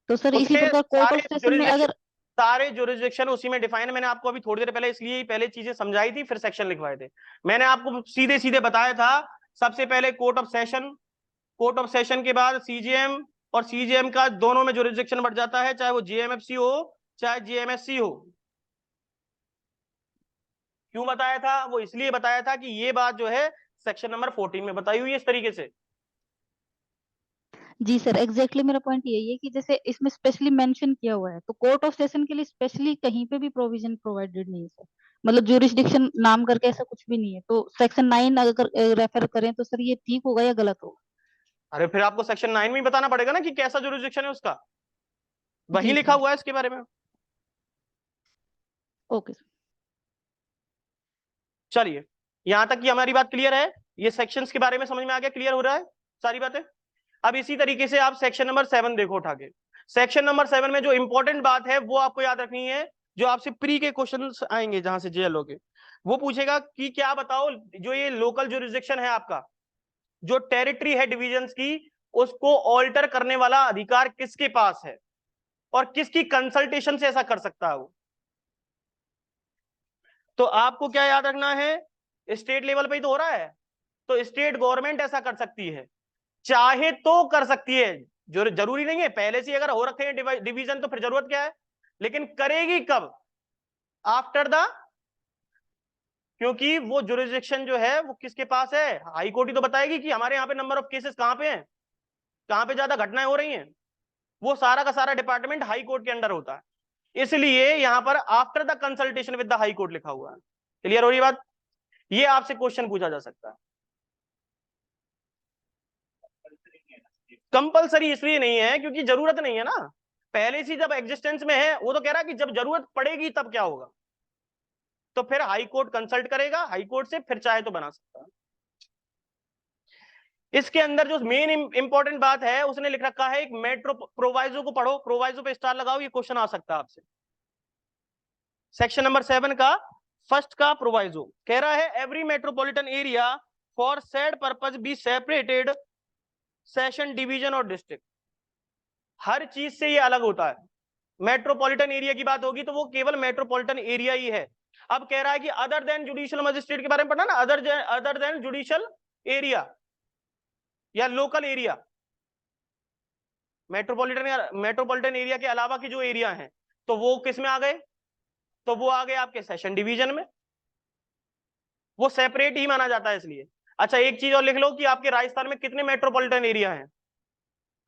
तो सर इसी उसके प्रकार कोर्ट ऑफ सेशन में अगर सारे जुरिस्डिक्शन उसी में डिफाइन है। मैंने आपको अभी थोड़ी देर पहले इसलिए ही पहले चीजें समझाई थी फिर सेक्शन लिखवाए थे। मैंने आपको सीधे सीधे बताया था, सबसे पहले court of session, court of session के बाद सीजीएम, और सीजीएम का दोनों में जुरिस्डिक्शन बढ़ जाता है, चाहे वो जीएमएफसी हो चाहे जीएमएससी हो। क्यों बताया था, वो इसलिए बताया था कि ये बात जो है सेक्शन नंबर 14 में बताई हुई है इस तरीके से। जी सर एग्जैक्टली मेरा पॉइंट यही है कि जैसे इसमें स्पेशली मेंशन किया हुआ है तो कोर्ट ऑफ सेशन के लिए स्पेशली कहीं पे भी प्रोविजन प्रोवाइडेड नहीं है सर। मतलब ज्यूरिसडिक्शन नाम करके ऐसा कुछ भी नहीं है, तो सेक्शन 9 अगर रेफर करें तो सर ये ठीक होगा या गलत होगा? अरे फिर आपको सेक्शन 9 में ही बताना पड़ेगा ना कि कैसा जुरिस्डिक्शन है उसका, वही जी लिखा सर। हुआ है इसके बारे में। Okay sir. चलिए, यहां तक की हमारी बात क्लियर है, ये सेक्शंस के बारे में समझ में आ गया, क्लियर हो रहा है सारी बातें। अब इसी तरीके से आप सेक्शन नंबर 7 देखो उठा के। सेक्शन नंबर 7 में जो इंपॉर्टेंट बात है वो आपको याद रखनी है, जो आपसे प्री के क्वेश्चन आएंगे जहां से जेएलओ के, वो पूछेगा कि क्या बताओ, जो ये लोकल जुरिस्डिक्शन है आपका, जो टेरिटरी है डिविजन्स की, उसको ऑल्टर करने वाला अधिकार किसके पास है और किसकी कंसल्टेशन से ऐसा कर सकता है वो। तो आपको क्या याद रखना है, स्टेट लेवल पे ही तो हो रहा है, तो स्टेट गवर्नमेंट ऐसा कर सकती है, चाहे तो कर सकती है, जो जरूरी नहीं है, पहले से अगर हो रखे हैं डिवीजन तो फिर जरूरत क्या है, लेकिन करेगी कब, आफ्टर द, क्योंकि वो जुरिस्डिक्शन जो है वो किसके पास है, हाई कोर्ट ही तो बताएगी कि हमारे यहाँ पे नंबर ऑफ केसेस कहाँ पे हैं, कहाँ पे ज्यादा घटनाएं हो रही हैं। वो सारा का सारा डिपार्टमेंट हाई कोर्ट के अंडर होता है, इसलिए यहां पर after the consultation with the high court लिखा हुआ है। क्लियर हो रही बात, ये आपसे क्वेश्चन पूछा जा सकता है। कंपलसरी इसलिए नहीं है क्योंकि जरूरत नहीं है ना, पहले से जब एग्जिस्टेंस में है, वो तो कह रहा है कि जब जरूरत पड़ेगी तब क्या होगा, तो फिर हाई कोर्ट कंसल्ट करेगा, हाई कोर्ट से फिर चाहे तो बना सकता है। इसके अंदर जो मेन इंपॉर्टेंट बात है उसने लिख रखा है, एक मेट्रो प्रोवाइजो को पढ़ो, प्रोवाइजो पे स्टार लगाओ, ये क्वेश्चन आ सकता है आपसे। सेक्शन नंबर 7 का फर्स्ट का प्रोवाइजो कह रहा है, every metropolitan area for said purpose be separated session division और डिस्ट्रिक्ट। हर चीज से ये अलग होता है, मेट्रोपॉलिटन एरिया की बात होगी तो वो केवल मेट्रोपॉलिटन एरिया ही है। अब कह रहा है कि अदर देन जुडिशियल मजिस्ट्रेट के बारे में पढ़ना ना, अदर देन जुडिशियल एरिया या लोकल एरिया, मेट्रोपॉलिटन एरिया के अलावा की जो एरिया है तो वो किस में आ गए, तो वो आ गए आपके सेशन डिवीजन में, वो सेपरेट ही माना जाता है इसलिए। अच्छा एक चीज और लिख लो कि आपके राजस्थान में कितने मेट्रोपॉलिटन एरिया हैं,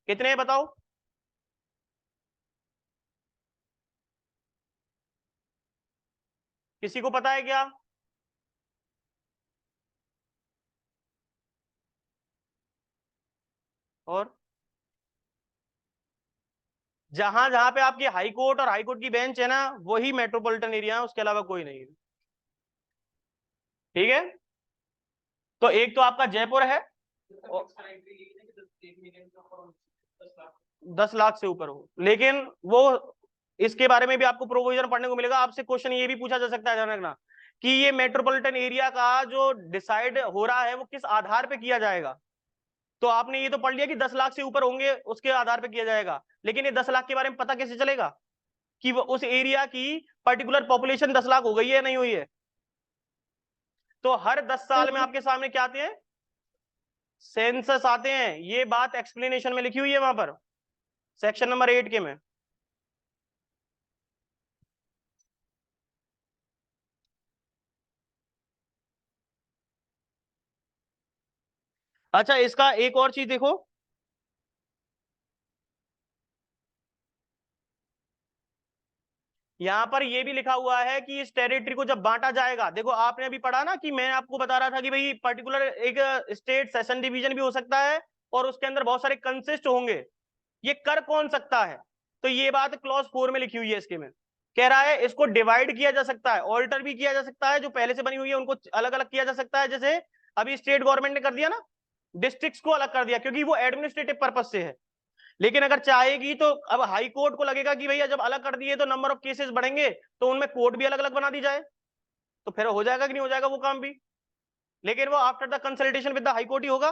कितने हैं बताओ, किसी को पता है क्या? और जहां जहां पे आपकी हाई कोर्ट और हाई कोर्ट की बेंच है ना, वही मेट्रोपॉलिटन एरिया है, उसके अलावा कोई नहीं है। ठीक है, तो एक तो आपका जयपुर है, 10 लाख से ऊपर हो, लेकिन वो इसके बारे में भी आपको प्रोविजन पढ़ने को मिलेगा। आपसे क्वेश्चन ये भी पूछा जा सकता है, ध्यान रखना कि ये मेट्रोपॉलिटन एरिया का जो डिसाइड हो रहा है वो किस आधार पे किया जाएगा। तो आपने ये तो पढ़ लिया कि 10 लाख से ऊपर होंगे उसके आधार पे किया जाएगा, लेकिन ये 10 लाख के बारे में पता कैसे चलेगा कि वो उस एरिया की पर्टिकुलर पॉपुलेशन 10 लाख हो गई है या नहीं हुई है? तो हर 10 साल में सर आपके सामने क्या आते हैं? सेंसस आते हैं। ये बात एक्सप्लेनेशन में लिखी हुई है वहां पर, सेक्शन नंबर 8 के में। अच्छा, इसका एक और चीज देखो, यहां पर ये भी लिखा हुआ है कि इस टेरिटरी को जब बांटा जाएगा, देखो आपने अभी पढ़ा ना कि मैं आपको बता रहा था कि भाई पर्टिकुलर एक स्टेट सेशन डिवीजन भी हो सकता है और उसके अंदर बहुत सारे कंसिस्ट होंगे, ये कर कौन सकता है? तो ये बात क्लॉज 4 में लिखी हुई है इसके में। कह रहा है इसको डिवाइड किया जा सकता है, ऑल्टर भी किया जा सकता है, जो पहले से बनी हुई है उनको अलग अलग किया जा सकता है। जैसे अभी स्टेट गवर्नमेंट ने कर दिया ना, डिस्ट्रिक्ट्स को अलग कर दिया क्योंकि वो एडमिनिस्ट्रेटिव पर्पज से है। लेकिन अगर चाहेगी तो अब हाई कोर्ट को लगेगा कि भैया जब अलग कर दिए तो नंबर ऑफ केसेस बढ़ेंगे, तो उनमें कोर्ट भी अलग अलग बना दी जाए, तो फिर हो जाएगा कि नहीं हो जाएगा वो काम भी। लेकिन वो after the consultation with the high court ही होगा।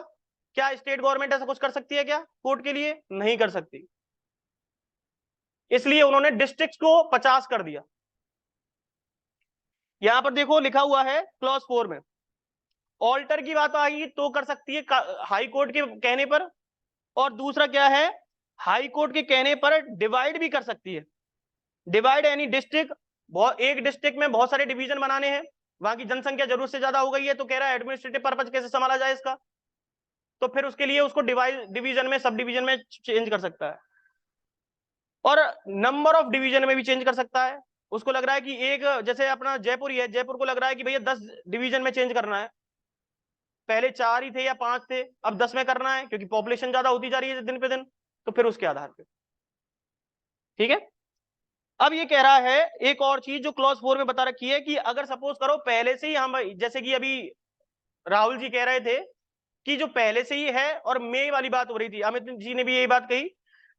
क्या स्टेट गवर्नमेंट ऐसा कुछ कर सकती है क्या कोर्ट के लिए? नहीं कर सकती, इसलिए उन्होंने डिस्ट्रिक्ट को 50 कर दिया। यहां पर देखो लिखा हुआ है क्लॉज 4 में, ऑल्टर की बात आई तो कर सकती है हाई कोर्ट के कहने पर, और दूसरा क्या है, हाई कोर्ट के कहने पर डिवाइड भी कर सकती है। डिवाइड एनी डिस्ट्रिक्ट, बहुत एक डिस्ट्रिक्ट में बहुत सारे डिवीजन बनाने हैं, वहां की जनसंख्या जरूरत से ज्यादा हो गई है, तो कह रहा है एडमिनिस्ट्रेटिव पर्पज कैसे संभाला जाए इसका, तो फिर उसके लिए उसको डिवीजन में, सब डिवीजन में चेंज कर सकता है, और नंबर ऑफ डिवीजन में भी चेंज कर सकता है। उसको लग रहा है कि एक, जैसे अपना जयपुर ही है, जयपुर को लग रहा है कि भैया 10 डिवीजन में चेंज करना है, पहले 4 ही थे या 5 थे, अब 10 में करना है क्योंकि पॉपुलेशन ज्यादा होती जा रही है दिन पे दिन, तो फिर उसके आधार पे। ठीक है, अब ये कह रहा है एक और चीज जो क्लॉज 4 में बता रखी है कि अगर सपोज करो पहले से ही हम, जैसे कि अभी राहुल जी कह रहे थे कि जो पहले से ही है, और मे वाली बात हो रही थी, अमित जी ने भी यही बात कही,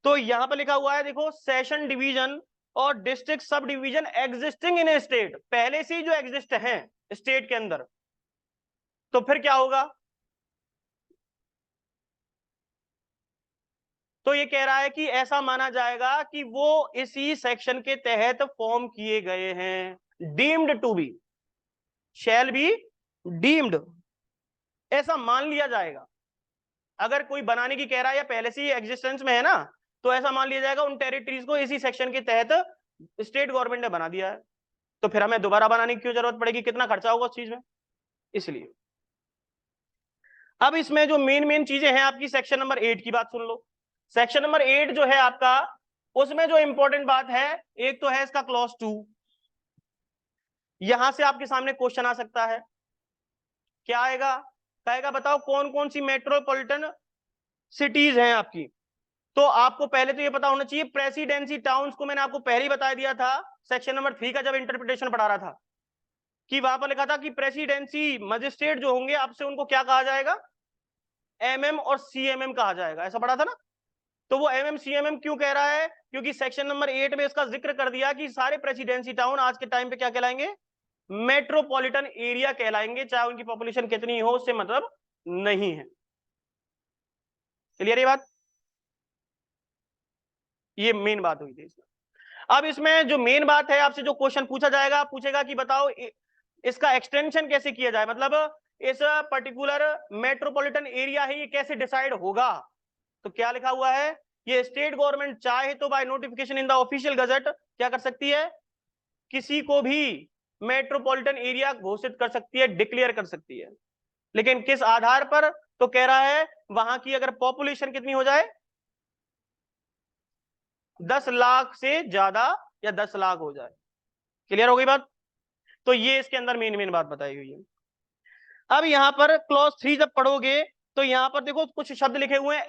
तो यहां पर लिखा हुआ है देखो, सेशन डिवीजन और district sub division existing in A state, पहले से ही जो एग्जिस्ट हैं स्टेट के अंदर, तो फिर क्या होगा? तो ये कह रहा है कि ऐसा माना जाएगा कि वो इसी सेक्शन के तहत फॉर्म किए गए हैं, deemed to be, shall be deemed, ऐसा मान लिया जाएगा। अगर कोई बनाने की कह रहा है या पहले से ही एग्जिस्टेंस में है ना, तो ऐसा मान लिया जाएगा उन टेरिटरीज को इसी सेक्शन के तहत स्टेट गवर्नमेंट ने बना दिया है, तो फिर हमें दोबारा बनाने की क्यों जरूरत पड़ेगी, कितना खर्चा होगा उस चीज में, इसलिए। अब इसमें जो मेन मेन चीजें हैं आपकी, सेक्शन नंबर 8 की बात सुन लो। सेक्शन नंबर 8 जो है आपका, उसमें जो इंपॉर्टेंट बात है, एक तो है इसका क्लॉज 2, यहां से आपके सामने क्वेश्चन आ सकता है, क्या आएगा? कहेगा बताओ कौन कौन सी मेट्रोपॉलिटन सिटीज हैं आपकी। तो आपको पहले तो ये पता होना चाहिए, प्रेसिडेंसी टाउन्स को मैंने आपको पहले ही बता दिया था सेक्शन नंबर 3 का जब इंटरप्रिटेशन पढ़ा रहा था, कि वहां पर लिखा था कि प्रेसिडेंसी मजिस्ट्रेट जो होंगे आपसे उनको क्या कहा जाएगा, एमएम और सीएमएम कहा जाएगा, ऐसा पढ़ा था ना। तो वो एमएम सीएमएम क्यों कह रहा है? क्योंकि सेक्शन नंबर 8 में इसका जिक्र कर दिया कि सारे प्रेसिडेंसी टाउन आज के टाइम पे क्या कहलाएंगे, मेट्रोपॉलिटन एरिया कहलाएंगे, चाहे उनकी पॉपुलेशन कितनी हो उससे मतलब नहीं है। क्लियर ये बात? ये मेन बात हुई थी इसमें। अब इसमें जो मेन बात है, आपसे जो क्वेश्चन पूछा जाएगा, पूछेगा कि बताओ इसका एक्सटेंशन कैसे किया जाए, मतलब इस पर्टिकुलर मेट्रोपॉलिटन एरिया है ये कैसे डिसाइड होगा। तो क्या लिखा हुआ है, ये स्टेट गवर्नमेंट चाहे तो by notification in the official gazette क्या कर सकती है, किसी को भी मेट्रोपॉलिटन एरिया घोषित कर सकती है, डिक्लेयर कर सकती है, लेकिन किस आधार पर? तो कह रहा है वहां की अगर पॉपुलेशन कितनी हो जाए, 10 लाख से ज्यादा या 10 लाख हो जाए। क्लियर हो गई बात? तो ये इसके अंदर मेन बात बताई हुई है। अब यहाँ पर क्लॉज 3 जब पढ़ोगे तो यहाँ पर देखो कुछ शब्द लिखे हुए हैं,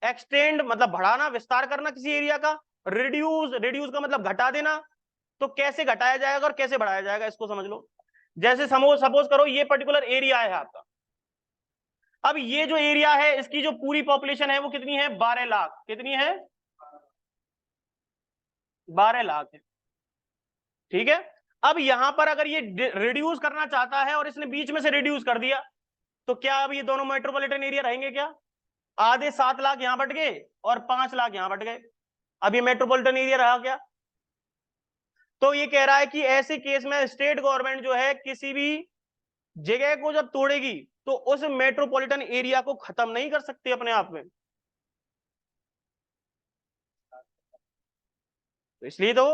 एक्सटेंड मतलब बढ़ाना, विस्तार करना किसी एरिया का, रिड्यूस का मतलब घटा देना। तो कैसे घटाया जाएगा और कैसे बढ़ाया जाएगा इसको समझ लो। जैसे सपोज करो ये पर्टिकुलर एरिया है आपका। अब ये जो एरिया है इसकी जो पूरी पॉपुलेशन है वो कितनी है, 12 लाख। कितनी है, 12 लाख है। ठीक है। अब यहां पर अगर ये रिड्यूस करना चाहता है और इसने बीच में से रिड्यूस कर दिया, तो क्या अब ये दोनों मेट्रोपॉलिटन एरिया रहेंगे क्या? आधे 7 लाख यहां बट गए और 5 लाख यहां बट गए। अब ये मेट्रोपॉलिटन एरिया रहा क्या? तो ये कह रहा है कि ऐसे केस में स्टेट गवर्नमेंट जो है किसी भी जगह को जब तोड़ेगी तो उस मेट्रोपॉलिटन एरिया को खत्म नहीं कर सकती अपने आप में। तो इसलिए तो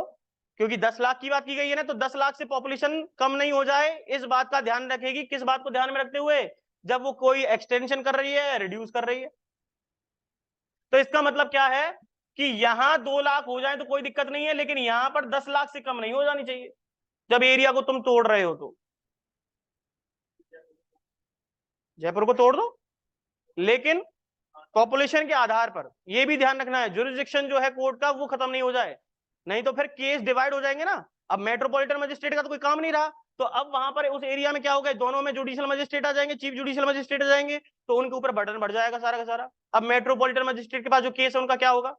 क्योंकि 10 लाख की बात की गई है ना, तो 10 लाख से पॉपुलेशन कम नहीं हो जाए इस बात का ध्यान रखेगी। किस बात को ध्यान में रखते हुए? जब वो कोई एक्सटेंशन कर रही है, रिड्यूस कर रही है। तो इसका मतलब क्या है कि यहां 2 लाख हो जाए तो कोई दिक्कत नहीं है, लेकिन यहां पर 10 लाख से कम नहीं हो जानी चाहिए जब एरिया को तुम तोड़ रहे हो। तो जयपुर को तोड़ दो, लेकिन पॉपुलेशन के आधार पर यह भी ध्यान रखना है जुरिसडिक्शन जो है कोर्ट का वो खत्म नहीं हो जाए, नहीं तो फिर केस डिवाइड हो जाएंगे ना। अब मेट्रोपॉलिटन मजिस्ट्रेट का तो कोई काम नहीं रहा, तो अब वहां पर उस एरिया में क्या होगा, दोनों में जुडिशियल मजिस्ट्रेट आ जाएंगे, चीफ जुडिशियल मजिस्ट्रेट आ जाएंगे, तो उनके ऊपर बर्डन बढ़ जाएगा सारा का सारा। अब मेट्रोपॉलिटन मजिस्ट्रेट के पास जो केस है उनका क्या होगा,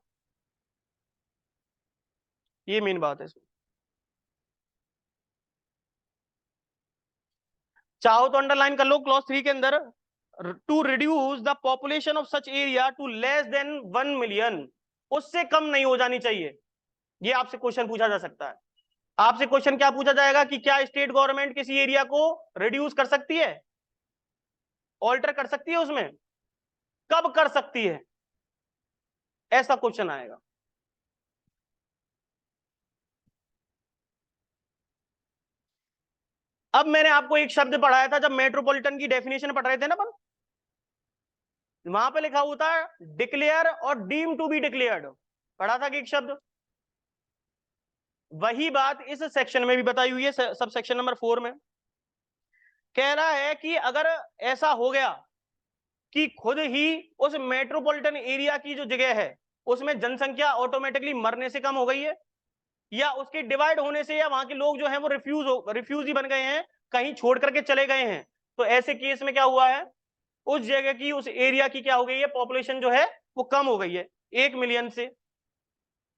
ये मेन बात है। चाहो तो अंडरलाइन कर लो क्लॉज 3 के अंदर, to reduce the population of such area to less than 1 million, उससे कम नहीं हो जानी चाहिए। ये आपसे क्वेश्चन पूछा जा सकता है। आपसे क्वेश्चन क्या पूछा जाएगा कि क्या स्टेट गवर्नमेंट किसी एरिया को रिड्यूस कर सकती है, ऑल्टर कर सकती है, उसमें कब कर सकती है, ऐसा क्वेश्चन आएगा। अब मैंने आपको एक शब्द पढ़ाया था जब मेट्रोपॉलिटन की डेफिनेशन पढ़ रहे थे ना अपन, वहां पे लिखा हुआ था डिक्लेयर और डीम टू बी डिक्लेयर्ड, पढ़ा था कि एक शब्द। वही बात इस सेक्शन में भी बताई हुई है, सब सेक्शन नंबर 4 में कह रहा है कि अगर ऐसा हो गया कि खुद ही उस मेट्रोपॉलिटन एरिया की जो जगह है उसमें जनसंख्या ऑटोमेटिकली मरने से कम हो गई है, या उसके डिवाइड होने से, या वहां के लोग जो हैं वो रिफ्यूज ही बन गए हैं, कहीं छोड़ करके चले गए हैं, तो ऐसे केस में क्या हुआ है, उस जगह की, उस एरिया की क्या हो गई है, पॉपुलेशन जो है वो कम हो गई है 1 मिलियन से।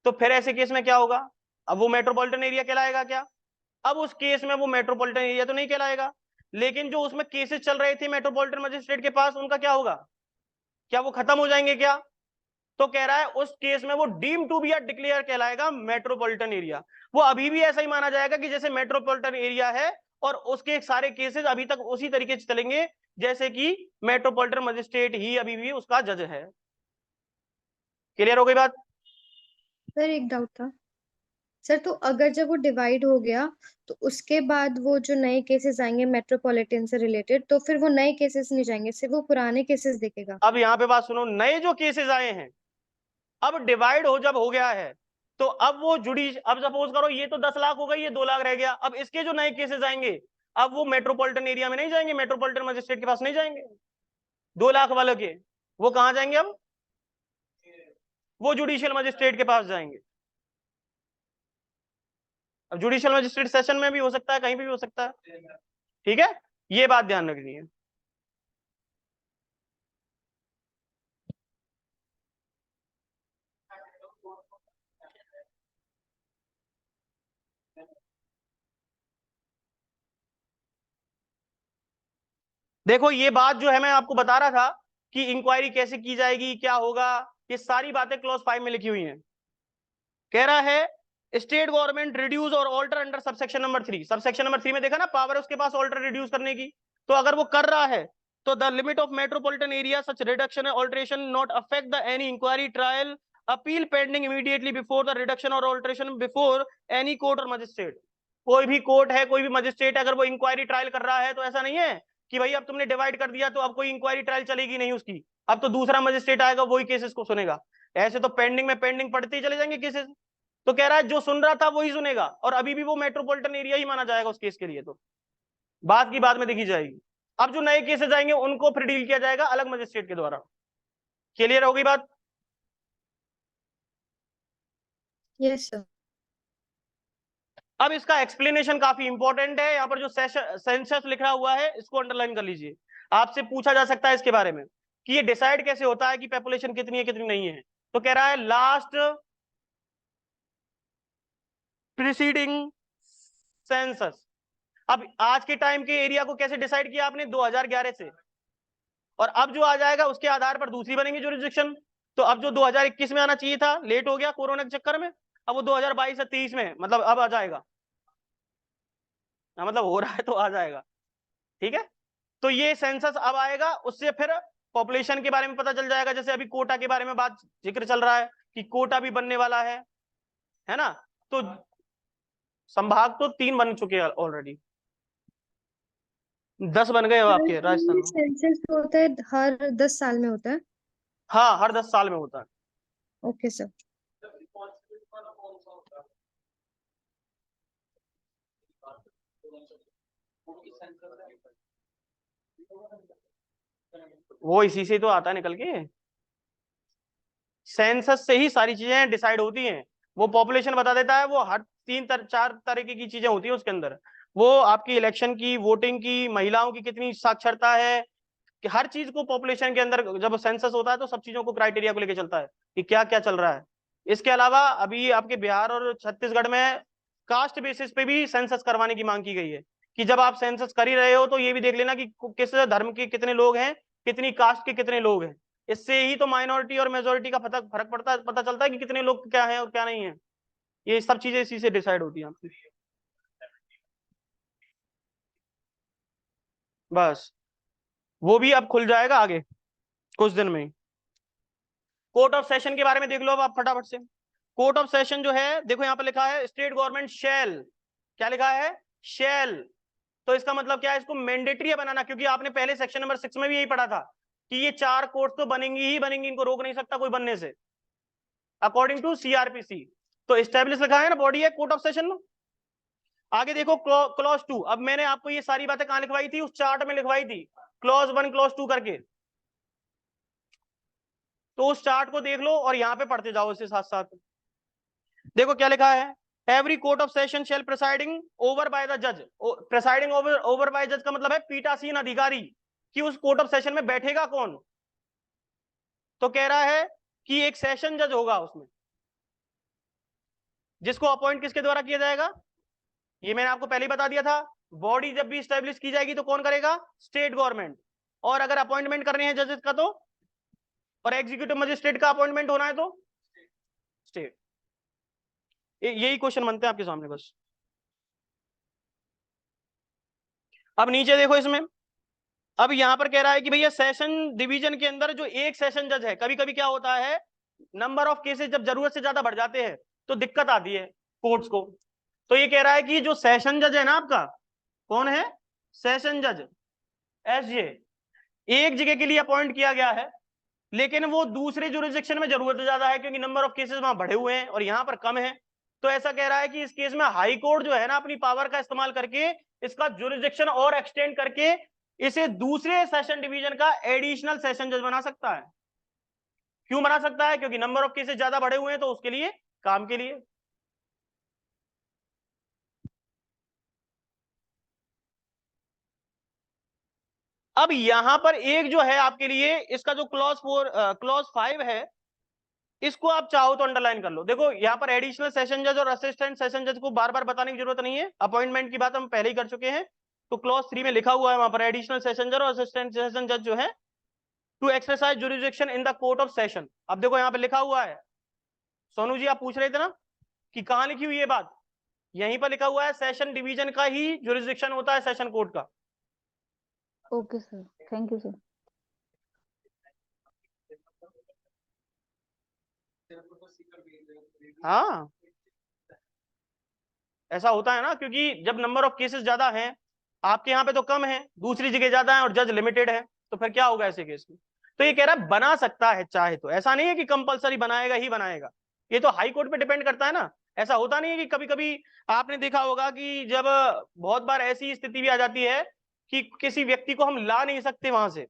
तो फिर ऐसे केस में क्या होगा, अब वो मेट्रोपॉलिटन एरिया कहलाएगा क्या? अब उस केस में वो मेट्रोपॉलिटन एरिया तो नहीं कहलाएगा, लेकिन जो उसमें केसेस चल रहे थे मेट्रोपॉलिटन मजिस्ट्रेट के पास, उनका क्या होगा, क्या वो खत्म हो जाएंगे क्या? तो कह रहा है उस केस में वो डीम टू बी या डिक्लेयर कहलाएगा मेट्रोपॉलिटन एरिया। वो अभी भी ऐसा ही माना जाएगा कि जैसे मेट्रोपॉलिटन एरिया है, और उसके सारे केसेस अभी तक उसी तरीके से चलेंगे जैसे कि मेट्रोपॉलिटन मजिस्ट्रेट ही अभी भी उसका जज है। क्लियर हो गई बात? सर एक डाउट था सर, तो अगर जब वो डिवाइड हो गया तो उसके बाद वो जो नए केसेस आएंगे मेट्रोपॉलिटन से रिलेटेड, तो फिर वो नए केसेस नहीं जाएंगे, सिर्फ वो पुराने केसेस देखेगा। अब यहाँ पे बात सुनो, नए जो केसेस आए हैं, अब डिवाइड हो जब हो गया है, तो अब वो अब सपोज करो ये तो 10 लाख हो गई, ये 2 लाख रह गया, अब इसके जो नए केसेस आएंगे अब वो मेट्रोपॉलिटन एरिया में नहीं जाएंगे, मेट्रोपॉलिटन मजिस्ट्रेट के पास नहीं जाएंगे 2 लाख वालों के, वो कहां जाएंगे, अब वो जुडिशियल मजिस्ट्रेट के पास जाएंगे। अब जुडिशियल मजिस्ट्रेट सेशन में भी हो सकता है, कहीं भी हो सकता है। ठीक है, ये बात ध्यान रखनी है। देखो ये बात जो है मैं आपको बता रहा था कि इंक्वायरी कैसे की जाएगी, क्या होगा, ये सारी बातें क्लॉज 5 में लिखी हुई हैं। कह रहा है स्टेट गवर्नमेंट रिड्यूस और alter under subsection number 3। Subsection number 3 में देखा ना, पावर है उसके पास ऑल्टर रिड्यूस करने की। तो अगर वो कर रहा है तो the limit of metropolitan area such reduction alteration not affect the any inquiry trial appeal pending immediately before the reduction और ऑल्ट्रेशन बिफोर एनी कोर्ट और मजिस्ट्रेट। कोई भी कोर्ट है, कोई भी मजिस्ट्रेट, अगर वो इंक्वायरी ट्रायल कर रहा है तो ऐसा नहीं है कि भाई अब तुमने डिवाइड कर दिया तो अब कोई इंक्वायरी ट्रायल चलेगी नहीं उसकी, अब तो दूसरा मजिस्ट्रेट आएगा वही केसेस को सुनेगा। ऐसे तो पेंडिंग में पेंडिंग पड़ते ही चले जाएंगे केसेस। तो कह रहा है जो सुन रहा था वही सुनेगा, और अभी भी वो मेट्रोपॉलिटन एरिया ही माना जाएगा उस केस के लिए, तो बात की बाद में देखी जाएगी। अब जो नए केसेस आएंगे उनको फिर डील किया जाएगा अलग मजिस्ट्रेट के द्वारा। क्लियर हो गई बात? Yes sir. अब इसका एक्सप्लेनेशन काफी इंपॉर्टेंट है, यहाँ पर जो सेंसस लिखा हुआ है इसको अंडरलाइन कर लीजिए। आपसे पूछा जा सकता है इसके बारे में कि ये डिसाइड कैसे होता है कि पॉपुलेशन कितनी है कितनी नहीं है। तो कह रहा है लास्ट प्रीसीडिंग सेंसस। अब आज के टाइम के एरिया को कैसे डिसाइड किया आपने? 2011 से, और अब जो आ जाएगा उसके आधार पर दूसरी बनेगी जुरिस्डिक्शन। तो अब जो 2021 में आना चाहिए था, लेट हो गया कोरोना के चक्कर में, अब वो 2022 से 23 में, मतलब अब आ जाएगा। मतलब हो रहा है तो आ जाएगा, ठीक है। तो ये सेंसस अब आएगा, उससे फिर पॉपुलेशन के बारे में पता चल जाएगा। जैसे अभी कोटा के बारे में बात जिक्र चल रहा है कि कोटा भी बनने वाला है ना। तो संभाग तो 3 बन चुके हैं ऑलरेडी, 10 बन गए अब आपके राजस्थान में। सेंसस होता है हर 10 साल में होता है? हाँ, हर 10 साल में होता है। Okay sir. वो इसी से तो आता है निकल के, सेंसस से ही सारी चीजें डिसाइड होती हैं। वो पॉपुलेशन बता देता है, वो हर 4 तरीके की चीजें होती है उसके अंदर। वो आपकी इलेक्शन की, वोटिंग की, महिलाओं की कितनी साक्षरता है, कि हर चीज को पॉपुलेशन के अंदर जब सेंसस होता है तो सब चीजों को क्राइटेरिया को लेकर चलता है कि क्या क्या चल रहा है। इसके अलावा अभी आपके बिहार और छत्तीसगढ़ में कास्ट बेसिस पे भी सेंसस करवाने की मांग की गई है कि जब आप सेंसस कर ही रहे हो तो ये भी देख लेना कि किस धर्म के कितने लोग हैं, कितनी कास्ट के कितने लोग हैं। इससे ही तो माइनॉरिटी और मेजोरिटी का फर्क पता चलता है कि कितने लोग क्या है और क्या नहीं है। ये सब चीजें इसी से डिसाइड होती हैं आपकी। बस वो भी अब खुल जाएगा आगे कुछ दिन में। कोर्ट ऑफ सेशन के बारे में देख लो अब आप फटाफट से। कोर्ट ऑफ सेशन जो है, देखो यहाँ पर लिखा है स्टेट गवर्नमेंट शैल, क्या लिखा है? शैल। तो इसका मतलब क्या है? इसको मैंडेटरी बनाना, क्योंकि आपने पहले सेक्शन नंबर 6 में भी यही पढ़ा था कि ये 4 कोर्ट तो बनेंगी ही बनेंगी, इनको रोक नहीं सकता कोई बनने से, अकॉर्डिंग टू सीआरपीसी। तो स्टेब्लिश लिखा है ना, बॉडी है कोर्ट ऑफ सेशन। आगे देखो क्लॉज 2। अब मैंने आपको ये सारी बातें कहां लिखवाई थी? उस चार्ट में लिखवाई थी, क्लॉज 1 क्लॉज 2 करके। तो उस चार्ट को देख लो और यहाँ पे पढ़ते जाओ इसके साथ साथ। देखो क्या लिखा है, every court of session shall presiding over by the जज। प्रिसाइडिंग ओवर बाय जज का मतलब है पीठासीन अधिकारी, कि उस कोर्ट ऑफ सेशन में बैठेगा कौन। तो कह रहा है कि एक सेशन जज होगा उसमें, जिसको अपॉइंट किसके द्वारा किया जाएगा? ये मैंने आपको पहले ही बता दिया था, बॉडी जब भी स्टैब्लिश की जाएगी तो कौन करेगा? State government. और अगर अपॉइंटमेंट करने हैं जजेस का तो, और एग्जीक्यूटिव मजिस्ट्रेट का अपॉइंटमेंट होना है तो स्टेट। यही क्वेश्चन बनते हैं आपके सामने बस। अब नीचे देखो इसमें, अब यहां पर कह रहा है कि भैया सेशन डिवीजन के अंदर जो एक सेशन जज है, कभी कभी क्या होता है, नंबर ऑफ केसेस जब जरूरत से ज्यादा बढ़ जाते हैं तो दिक्कत आती है कोर्ट्स को। तो ये कह रहा है कि जो सेशन जज है ना आपका, कौन है? सेशन जज, एसजे, एक जगह के लिए अपॉइंट किया गया है, लेकिन वो दूसरे जुरिस्डिक्शन में जरूरत ज्यादा है क्योंकि नंबर ऑफ केसेस वहां बढ़े हुए हैं और यहाँ पर कम है। तो ऐसा कह रहा है कि इस केस में हाई कोर्ट जो है ना, अपनी पावर का इस्तेमाल करके इसका जुरिस्डिक्शन और एक्सटेंड करके इसे दूसरे सेशन डिवीजन का एडिशनल सेशन जज बना सकता है। क्यों बना सकता है? क्योंकि नंबर ऑफ केसेस ज्यादा बढ़े हुए हैं, तो उसके लिए, काम के लिए। अब यहां पर एक जो है आपके लिए, इसका जो क्लॉज 5 है, इसको आप चाहो तो अंडरलाइन कर लो। देखो यहाँ पर एडिशनल सेशन जज और असिस्टेंट सेशन जज को बार बार बताने की जरूरत नहीं है, अपॉइंटमेंट की बात हम पहले ही कर चुके हैं। तो क्लॉज 3 में लिखा हुआ है वहां पर एडिशनल सेशन जज और असिस्टेंट सेशन जज जो है to exercise jurisdiction in the court of session. अब देखो यहाँ पे लिखा हुआ है, सोनू जी आप पूछ रहे थे ना कि कहाँ लिखी हुई है बात, यहीं पर लिखा हुआ है सेशन डिवीजन का ही जुरिस्डिक्शन होता है सेशन कोर्ट का। Okay sir, thank you sir. हाँ, ऐसा होता है ना, क्योंकि जब नंबर ऑफ केसेस ज्यादा हैं, आपके यहाँ पे तो कम है, दूसरी जगह ज्यादा है और जज लिमिटेड है, तो फिर क्या होगा ऐसे केस में? तो ये कह रहा है बना सकता है चाहे तो, ऐसा नहीं है कि कंपलसरी बनाएगा ही बनाएगा। ये तो हाई कोर्ट पे डिपेंड करता है ना। ऐसा होता नहीं है कि कभी कभी आपने देखा होगा कि जब बहुत बार ऐसी स्थिति भी आ जाती है कि किसी व्यक्ति को हम ला नहीं सकते, वहां से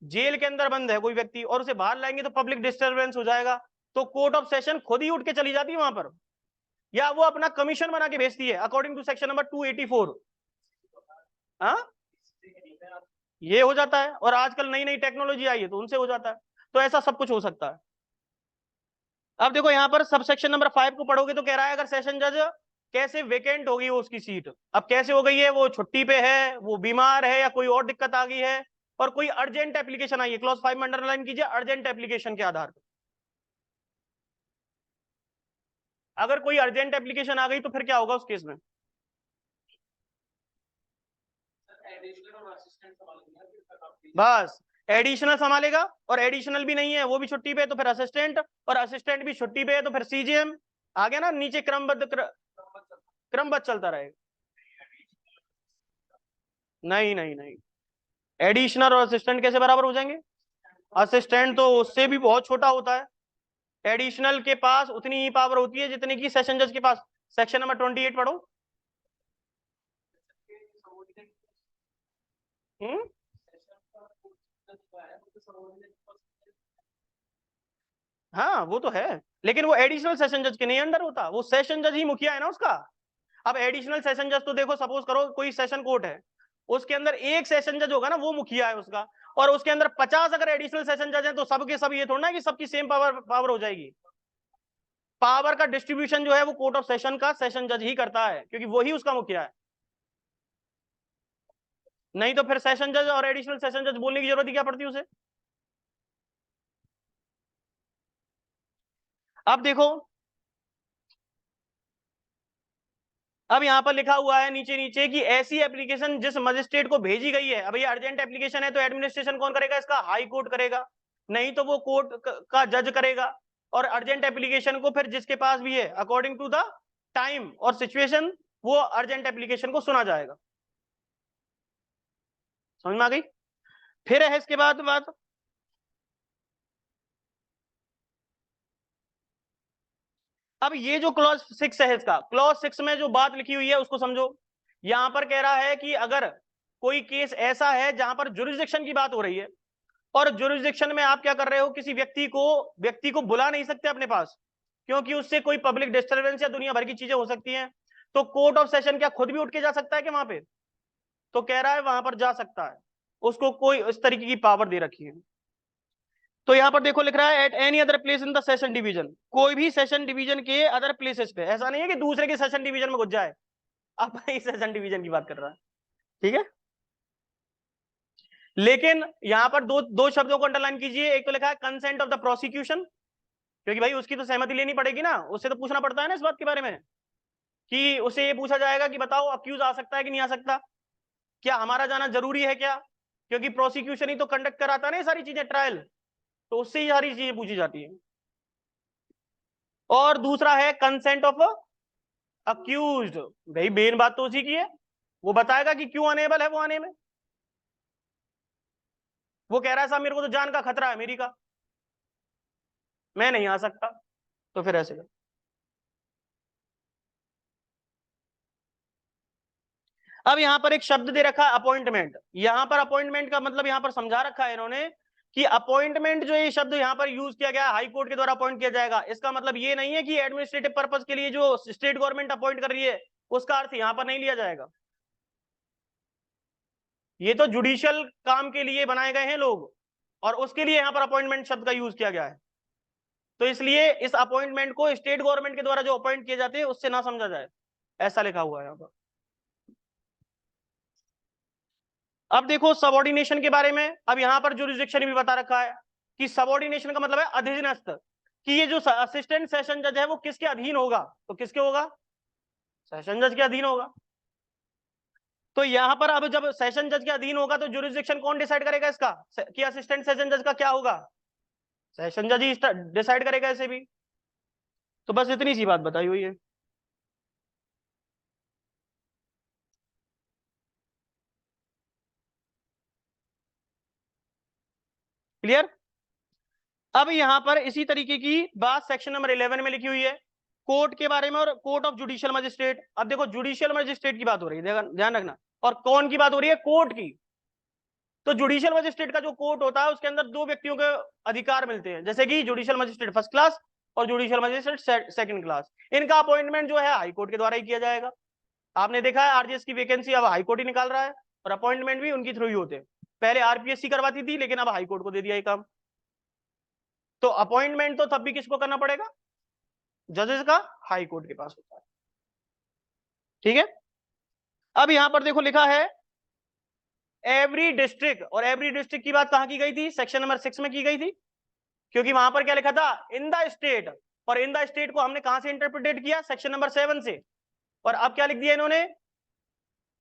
जेल के अंदर बंद है कोई व्यक्ति और उसे बाहर लाएंगे तो पब्लिक डिस्टर्बेंस हो जाएगा, तो कोर्ट ऑफ सेशन खुद ही उठ के चली जाती है वहां पर, या वो अपना कमीशन बना के भेजती है अकॉर्डिंग टू सेक्शन नंबर 284। हाँ, ये हो जाता है, और आजकल नई नई टेक्नोलॉजी आई है तो उनसे हो जाता है, तो ऐसा सब कुछ हो सकता है। अब देखो यहाँ पर सब सेक्शन नंबर 5 को पढ़ोगे तो कह रहा है अगर सेशन जज कैसे वेकेंट हो गई हो उसकी सीट, अब कैसे हो गई है, वो छुट्टी पे है, वो बीमार है, या कोई और दिक्कत आ गई है, और कोई अर्जेंट एप्लीकेशन आई है, क्लॉज 5 में अंडरलाइन कीजिए, अर्जेंट एप्लीकेशन के आधार पर। अगर कोई अर्जेंट एप्लीकेशन आ गई तो फिर क्या होगा उस केस में? बस एडिशनल संभालेगा, और एडिशनल भी नहीं है, वो भी छुट्टी पे, तो फिर असिस्टेंट, और असिस्टेंट भी छुट्टी पे है तो फिर सीजीएम। आ गया ना, नीचे क्रमबद्ध चलता रहेगा। नहीं नहीं नहीं, एडिशनल और असिस्टेंट कैसे बराबर हो जाएंगे? असिस्टेंट तो उससे भी बहुत छोटा होता है, एडिशनल के पास उतनी ही पावर होती है जितनी की सेशन जज के पास। सेक्शन नंबर 28 पढ़ो। हाँ वो तो है, लेकिन वो एडिशनल सेशन जज के नहीं अंडर होता, वो सेशन जज ही मुखिया है ना उसका। अब एडिशनल सेशन जज तो देखो, सपोज करो कोई सेशन कोर्ट है, उसके अंदर एक सेशन जज होगा ना, वो मुखिया है उसका, और उसके अंदर 50 अगर एडिशनल सेशन जज हैं तो सबके सब ये थोड़ा ना कि सबकी सेम पावर हो जाएगी। पावर का डिस्ट्रीब्यूशन जो है वो कोर्ट ऑफ सेशन का सेशन जज ही करता है, क्योंकि वही उसका मुखिया है। नहीं तो फिर सेशन जज और एडिशनल सेशन जज बोलने की जरूरत ही क्या पड़ती है उसे? अब देखो, अब यहां पर लिखा हुआ है नीचे नीचे कि ऐसी एप्लीकेशन जिस मजिस्ट्रेट को भेजी गई है, अब ये अर्जेंट एप्लीकेशन है तो एडमिनिस्ट्रेशन कौन करेगा इसका? हाई कोर्ट करेगा, नहीं तो वो कोर्ट का जज करेगा। और अर्जेंट एप्लीकेशन को फिर जिसके पास भी है अकॉर्डिंग टू द टाइम और सिचुएशन वो अर्जेंट एप्लीकेशन को सुना जाएगा। समझ में आ गई? फिर है इसके बाद बात, अब ये जो क्लॉज 6 है इसका, क्लॉज 6 में जो बात लिखी हुई है उसको समझो। यहां पर कह रहा है कि अगर कोई केस ऐसा है जहां पर जुरिस्डिक्शन की बात हो रही है, और जुरिस्डिक्शन में आप क्या कर रहे हो, किसी व्यक्ति को बुला नहीं सकते अपने पास, क्योंकि उससे कोई पब्लिक डिस्टर्बेंस या दुनिया भर की चीजें हो सकती हैं, तो कोर्ट ऑफ सेशन क्या खुद भी उठ के जा सकता है कि वहां पे? तो कह रहा है वहां पर जा सकता है, उसको कोई इस तरीके की पावर दे रखी है। तो यहां पर देखो लिख रहा है at any other place in the session division, कोई भी सेशन डिवीजन के अदर प्लेसेस पे, ऐसा नहीं है कि दूसरे के सेशन डिवीजन में घुस जाए, अपने ही सेशन डिवीजन की बात कर रहा है, ठीक है। लेकिन यहां पर दो दो शब्दों को अंडरलाइन कीजिए, एक तो लिखा है कंसेंट ऑफ द प्रोसिक्यूशन, क्योंकि भाई उसकी तो सहमति लेनी पड़ेगी ना, उससे तो पूछना पड़ता है ना इस बात के बारे में, कि उसे ये पूछा जाएगा कि बताओ अक्यूज आ सकता है कि नहीं आ सकता, क्या हमारा जाना जरूरी है क्या, क्योंकि प्रोसिक्यूशन ही तो कंडक्ट कराता है ना ये सारी चीजें, ट्रायल, तो उससे ही सारी चीजें पूछी जाती है। और दूसरा है कंसेंट ऑफ अक्यूज्ड, भाई मेन बात तो उसी की है, वो बताएगा कि क्यों अनेबल है वो आने में। वो कह रहा है साहब मेरे को तो जान का खतरा है मेरी का, मैं नहीं आ सकता, तो फिर ऐसे कर। अब यहां पर एक शब्द दे रखा है अपॉइंटमेंट, यहां पर अपॉइंटमेंट का मतलब यहां पर समझा रखा है इन्होंने कि अपॉइंटमेंट जो ये शब्द यहां पर यूज किया गया हाई कोर्ट के द्वारा अपॉइंट किया जाएगा, इसका मतलब ये नहीं है कि एडमिनिस्ट्रेटिव पर्पस के लिए जो स्टेट गवर्नमेंट अपॉइंट कर रही है उसका अर्थ यहां पर नहीं लिया जाएगा। ये तो जुडिशियल काम के लिए बनाए गए हैं लोग, और उसके लिए यहां पर अपॉइंटमेंट शब्द का यूज किया गया है, तो इसलिए इस अपॉइंटमेंट को स्टेट गवर्नमेंट के द्वारा जो अपॉइंट किए जाते हैं उससे ना समझा जाए, ऐसा लिखा हुआ है यहाँ पर। अब देखो सबऑर्डिनेशन के बारे में, अब यहां पर जुरिस्डिक्शन भी बता रखा है कि सबऑर्डिनेशन का मतलब है अधीनस्थ, कि ये जो असिस्टेंट सेशन जज है वो किसके अधीन होगा, तो किसके होगा? सेशन जज के अधीन होगा। तो यहां पर अब जब सेशन जज के अधीन होगा तो जुरिस्डिक्शन कौन डिसाइड करेगा इसका, कि असिस्टेंट सेशन जज का क्या होगा? सेशन जज ही डिसाइड करेगा ऐसे भी। तो बस इतनी सी बात बताई हुई है। क्लियर? अब यहां पर इसी तरीके की बात सेक्शन नंबर 11 में लिखी हुई है कोर्ट के बारे में और कोर्ट ऑफ जुडिशियल मजिस्ट्रेट। अब देखो जुडिशियल मजिस्ट्रेट की बात हो रही है, ध्यान रखना, और कौन की बात हो रही है, कोर्ट की। तो जुडिशियल मजिस्ट्रेट का जो कोर्ट होता है उसके अंदर दो व्यक्तियों के अधिकार मिलते हैं, जैसे कि जुडिशियल मजिस्ट्रेट फर्स्ट क्लास और जुडिशियल मजिस्ट्रेट सेकंड क्लास। इनका अपॉइंटमेंट जो है हाई कोर्ट के द्वारा ही किया जाएगा। आपने देखा है आरजीएस की वैकेंसी अब हाई कोर्ट ही निकाल रहा है, और अपॉइंटमेंट भी उनकी थ्रू ही होते हैं। पहले आरपीएससी करवाती थी, लेकिन अब हाई कोर्ट को दे दिया ये काम। तो अपॉइंटमेंट तो तब भी किसको करना पड़ेगा, जजेस का, हाई कोर्ट के पास होता है। ठीक है। अब यहां पर देखो लिखा है एवरी डिस्ट्रिक्ट, और एवरी डिस्ट्रिक्ट की बात कहां की गई थी, सेक्शन नंबर 6 में की गई थी, क्योंकि वहां पर क्या लिखा था, इन द स्टेट, और इन द स्टेट को हमने कहां से इंटरप्रिटेट किया, सेक्शन नंबर 7 से। और अब क्या लिख दिया इन्होंने,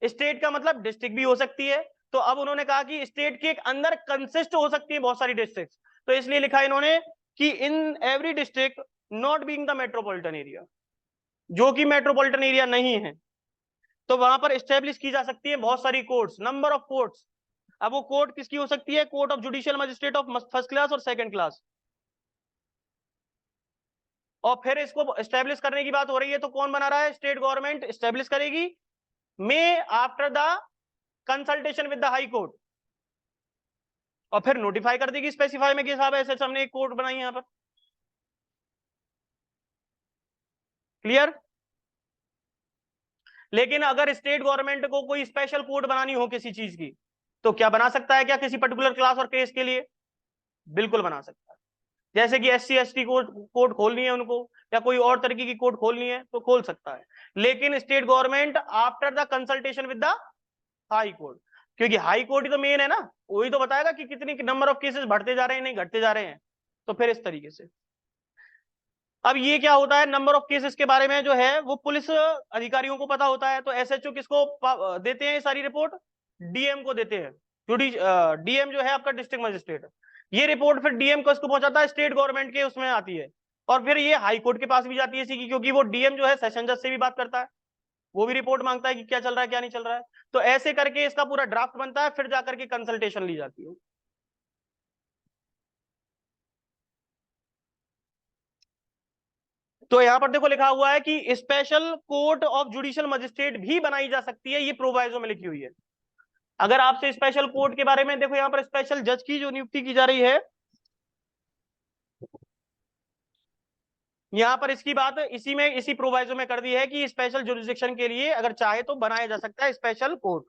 स्टेट का मतलब डिस्ट्रिक्ट भी हो सकती है। तो अब उन्होंने कहा कि स्टेट के अंदर कंसिस्ट हो सकती है बहुत सारी डिस्ट्रिक्ट, तो इसलिए लिखा इन्होंने कि in every district not being the metropolitan area, जो कि मेट्रोपॉलिटन एरिया नहीं है, तो वहां पर स्टेब्लिश की जा सकती है बहुत सारी कोर्ट्स, नंबर ऑफ कोर्ट्स। अब वो कोर्ट किसकी हो सकती है, court of judicial magistrate of first class और सेकंड क्लास। और फिर इसको स्टेब्लिश करने की बात हो रही है, तो कौन बना रहा है, स्टेट गवर्नमेंट स्टेब्लिश करेगी, may after the consultation with the high court, और फिर नोटिफाई कर देगी स्पेसिफाई में कि साहब ऐसे हमने एक कोर्ट बनाई यहां पर। क्लियर। लेकिन अगर स्टेट गवर्नमेंट को कोई स्पेशल कोर्ट बनानी हो किसी चीज की, तो क्या बना सकता है क्या, किसी पर्टिकुलर क्लास और केस के लिए, बिल्कुल बना सकता है। जैसे कि एससी एसटी कोर्ट खोलनी है उनको, या कोई और तरीके की कोर्ट खोलनी है तो खोल सकता है, लेकिन state government after the consultation with the high court, क्योंकि हाई कोर्ट ही तो मेन है ना, वही तो बताएगा कि कितनी नंबर ऑफ केसेस बढ़ते जा रहे हैं नहीं घटते जा रहे हैं। तो फिर इस तरीके से अब ये क्या होता है, नंबर ऑफ केसेस के बारे में जो है वो पुलिस अधिकारियों को पता होता है, तो एसएचओ किसको देते हैं ये सारी रिपोर्ट, डीएम को देते हैं। डीएम जो है आपका डिस्ट्रिक्ट मजिस्ट्रेट, ये रिपोर्ट फिर डीएम को इसको पहुंचाता है, स्टेट गवर्नमेंट के उसमें आती है, और फिर ये हाई कोर्ट के पास भी जाती है इसी की, क्योंकि वो डीएम जो है सेशन जज से भी बात करता है, वो भी रिपोर्ट मांगता है कि क्या चल रहा है क्या नहीं चल रहा है। तो ऐसे करके इसका पूरा ड्राफ्ट बनता है, फिर जाकर के कंसल्टेशन ली जाती है। तो यहां पर देखो लिखा हुआ है कि special court of judicial magistrate भी बनाई जा सकती है, ये प्रोवाइजो में लिखी हुई है। अगर आपसे स्पेशल कोर्ट के बारे में देखो, यहां पर स्पेशल जज की जो नियुक्ति की जा रही है, यहां पर इसकी बात इसी में इसी प्रोवाइजो में कर दी है कि स्पेशल जुरिस्डिक्शन के लिए अगर चाहे तो बनाया जा सकता है स्पेशल कोर्ट।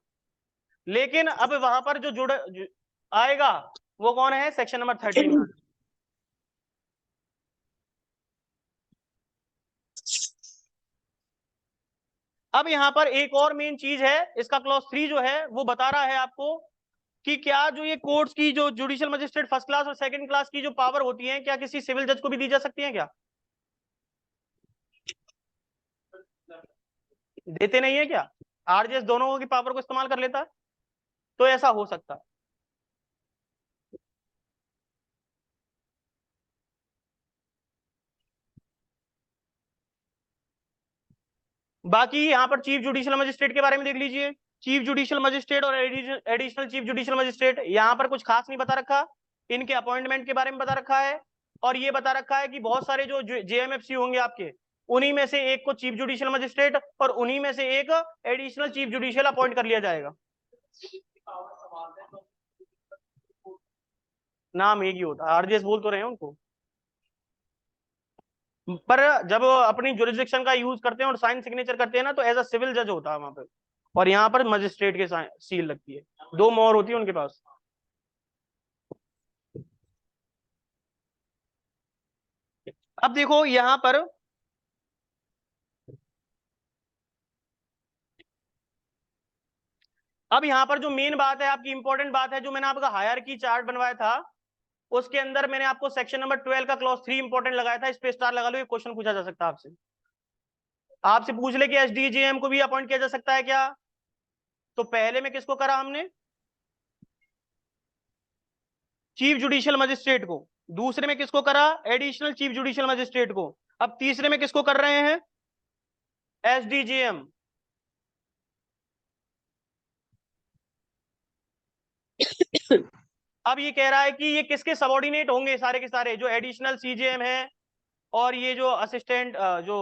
लेकिन अब वहां पर जो आएगा वो कौन है, सेक्शन नंबर 13 में। अब यहां पर एक और मेन चीज है, इसका क्लॉज 3 जो है वो बता रहा है आपको कि क्या जो ये कोर्ट्स की जो जुडिशियल मजिस्ट्रेट फर्स्ट क्लास और सेकंड क्लास की जो पावर होती है, क्या किसी सिविल जज को भी दी जा सकती है क्या, देते नहीं है क्या, आरजेएस दोनों की पावर को इस्तेमाल कर लेता है, तो ऐसा हो सकता है। बाकी यहाँ पर चीफ जुडिशियल मजिस्ट्रेट के बारे में देख लीजिए, चीफ जुडिशियल मजिस्ट्रेट और एडिशनल चीफ जुडिशियल मजिस्ट्रेट, यहाँ पर कुछ खास नहीं बता रखा, इनके अपॉइंटमेंट के बारे में बता रखा है, और ये बता रखा है कि बहुत सारे जो जेएमएफसी होंगे आपके, उन्हीं में से एक को चीफ जुडिशियल मजिस्ट्रेट और उन्हीं में से एक एडिशनल चीफ जुडिशियल अपॉइंट कर लिया जाएगा। नाम एक ही होता है, आरजेएस बोल तो रहे हैं उनको, पर जब अपनी जुरिस्डिक्शन का यूज करते हैं और साइन सिग्नेचर करते हैं ना, तो एज अ सिविल जज होता है वहां पे, और यहाँ पर मजिस्ट्रेट के सील लगती है, दो मोहर होती है उनके पास। अब देखो यहाँ पर अब यहाँ पर जो मेन बात है आपकी, इंपॉर्टेंट बात है, जो मैंने आपका हायरार्की चार्ट बनवाया था उसके अंदर मैंने आपको सेक्शन नंबर 12 का क्लॉज 3 इंपॉर्टेंट लगाया था, इस पे स्टार लगा लो, ये क्वेश्चन पूछा जा सकता है आपसे, आपसे पूछ ले कि एसडीजेएम को भी अपॉइंट किया जा सकता है क्या, तो पहले में किसको करा हमने, चीफ जुडिशियल मजिस्ट्रेट को, दूसरे में किसको करा, एडिशनल चीफ जुडिशियल मजिस्ट्रेट को, अब तीसरे में किसको कर रहे हैं, एसडीजेएम। अब ये कह रहा है कि ये किसके सबऑर्डिनेट होंगे, सारे के सारे जो एडिशनल सीजेएम है और ये जो असिस्टेंट जो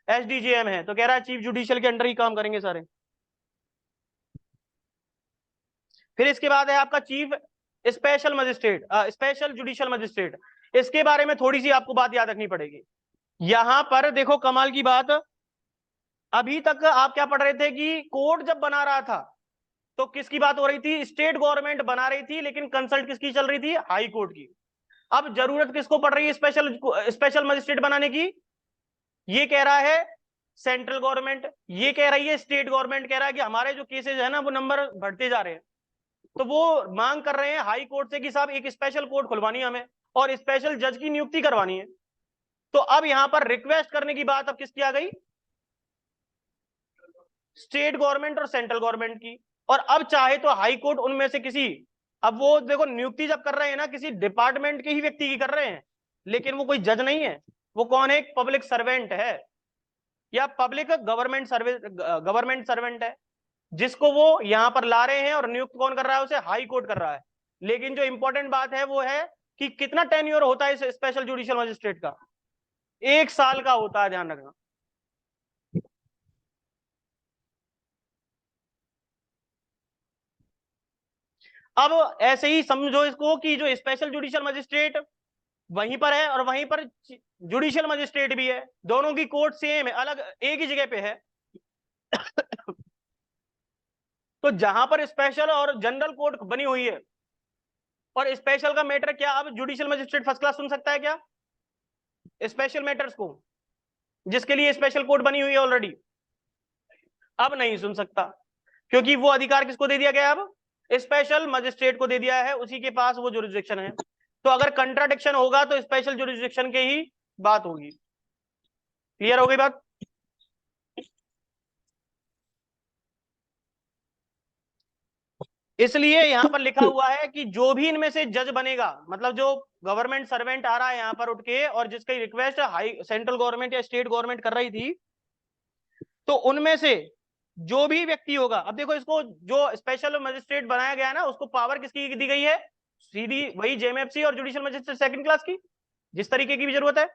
एसडीजीएम है, तो कह रहा है चीफ जुडिशियल के अंडर ही काम करेंगे सारे। फिर इसके बाद है आपका chief special magistrate, special judicial magistrate. इसके बारे में थोड़ी सी आपको बात याद रखनी पड़ेगी। यहां पर देखो कमाल की बात, अभी तक आप क्या पढ़ रहे थे कि कोर्ट जब बना रहा था तो किसकी बात हो रही थी, स्टेट गवर्नमेंट बना रही थी, लेकिन कंसल्ट किसकी चल रही थी, हाई कोर्ट की। अब जरूरत किसको पड़ रही है स्पेशल मजिस्ट्रेट बनाने की, ये कह रहा है सेंट्रल गवर्नमेंट, ये कह रही है स्टेट गवर्नमेंट, कह रहा है कि हमारे जो केसेस है ना वो नंबर बढ़ते जा रहे हैं, तो वो मांग कर रहे हैं हाई कोर्ट से कि साहब एक स्पेशल कोर्ट खुलवानी है हमें और स्पेशल जज की नियुक्ति करवानी है। तो अब यहां पर रिक्वेस्ट करने की बात अब किसकी आ गई, स्टेट गवर्नमेंट और सेंट्रल गवर्नमेंट की। और अब चाहे तो हाई कोर्ट उनमें से किसी, अब वो देखो नियुक्ति जब कर रहे हैं ना किसी डिपार्टमेंट के ही व्यक्ति की कर रहे हैं, लेकिन वो कोई जज नहीं है, वो कौन है, एक पब्लिक सर्वेंट है या पब्लिक गवर्नमेंट सर्वेंट है, जिसको वो यहां पर ला रहे हैं और नियुक्त कौन कर रहा है, उसे हाई कोर्ट कर रहा है। लेकिन जो इंपॉर्टेंट बात है वो है कि कितना टेन्योर होता है इस स्पेशल जुडिशियल मजिस्ट्रेट का, 1 साल का होता है, ध्यान रखना। अब ऐसे ही समझो इसको कि जो स्पेशल जुडिशियल मजिस्ट्रेट वहीं पर है और वहीं पर जुडिशियल मजिस्ट्रेट भी है, दोनों की कोर्ट सेम है, अलग एक ही जगह पे है। तो जहां पर स्पेशल और जनरल कोर्ट बनी हुई है, और स्पेशल का मैटर क्या, अब जुडिशियल मजिस्ट्रेट फर्स्ट क्लास सुन सकता है क्या स्पेशल मैटर्स को, जिसके लिए स्पेशल कोर्ट बनी हुई है ऑलरेडी, अब नहीं सुन सकता, क्योंकि वो अधिकार किसको दे दिया गया, अब स्पेशल मजिस्ट्रेट को दे दिया है, उसी के पास वो जुरिस्डिक्शन है। तो अगर कंट्राडिक्शन होगा तो स्पेशल जुरिस्डिक्शन के ही बात होगी। क्लियर हो गई बात। इसलिए यहां पर लिखा हुआ है कि जो भी इनमें से जज बनेगा, मतलब जो गवर्नमेंट सर्वेंट आ रहा है यहां पर उठ के और जिसकी रिक्वेस्ट हाई सेंट्रल गवर्नमेंट या स्टेट गवर्नमेंट कर रही थी, तो उनमें से जो भी व्यक्ति होगा, अब देखो इसको जो स्पेशल मजिस्ट्रेट बनाया गया है ना, उसको पावर किसकी दी गई है, सीधी वही जेएमएफसी और जुडिशियल मजिस्ट्रेट सेकंड क्लास की, जिस तरीके की भी जरूरत है।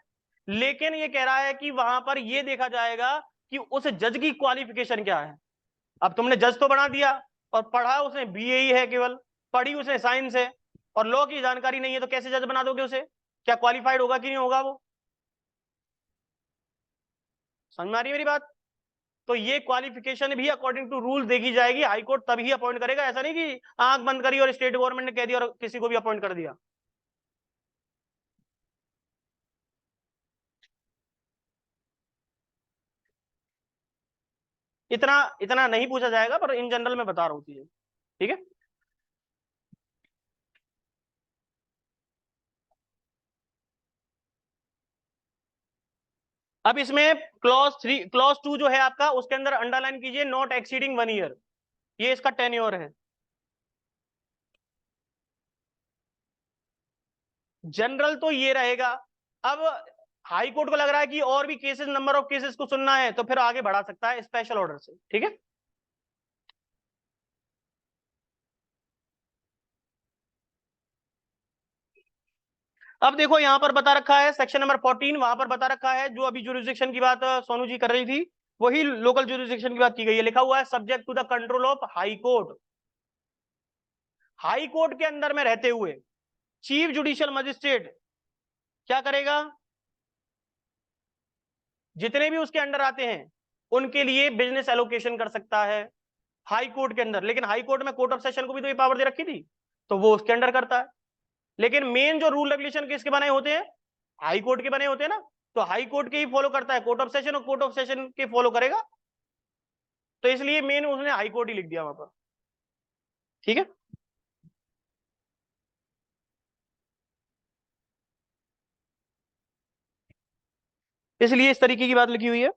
लेकिन ये कह रहा है कि वहां पर ये देखा जाएगा कि उस जज की क्वालिफिकेशन क्या है। अब तुमने जज तो बना दिया और पढ़ा उसने बीए ही है, केवल पढ़ी उसने साइंस है और लॉ की जानकारी नहीं है, तो कैसे जज बना दोगे उसे, क्या क्वालिफाइड होगा कि नहीं होगा वो, समझ में आ रही है मेरी बात। तो ये क्वालिफिकेशन भी अकॉर्डिंग टू रूल देखी जाएगी, हाईकोर्ट तभी अपॉइंट करेगा, ऐसा नहीं कि आंख बंद करी और स्टेट गवर्नमेंट ने कह दिया और किसी को भी अपॉइंट कर दिया। इतना इतना नहीं पूछा जाएगा, पर इन जनरल में बता रहा हूँ चीजें, ठीक है। अब इसमें क्लॉज 2 जो है आपका, उसके अंदर अंडरलाइन कीजिए नॉट एक्सीडिंग 1 ईयर, ये इसका टेन्योर है। जनरल तो ये रहेगा। अब हाई कोर्ट को लग रहा है कि और भी केसेस, नंबर ऑफ केसेस को सुनना है, तो फिर आगे बढ़ा सकता है स्पेशल ऑर्डर से, ठीक है। अब देखो यहां पर बता रखा है सेक्शन नंबर 14, वहां पर बता रखा है जो अभी जुरिस्डिक्शन की बात सोनू जी कर रही थी, वही लोकल जुरिस्डिक्शन की बात की गई है। लिखा हुआ है subject to the control of high court. High court के अंदर में रहते हुए चीफ जुडिशियल मजिस्ट्रेट क्या करेगा, जितने भी उसके अंडर आते हैं उनके लिए बिजनेस एलोकेशन कर सकता है हाई कोर्ट के अंदर। लेकिन हाई कोर्ट में कोर्ट ऑफ सेशन को भी तो ये पावर दे रखी थी, तो वो उसके अंडर करता है। लेकिन मेन जो रूल रेगुलेशन किसके बने होते हैं, हाई कोर्ट के बने होते हैं ना, तो हाई कोर्ट के ही फॉलो करता है कोर्ट ऑफ सेशन, और कोर्ट ऑफ सेशन के फॉलो करेगा। तो इसलिए मेन उसने हाई कोर्ट ही लिख दिया वहां पर, ठीक है। इसलिए इस तरीके की बात लिखी हुई है।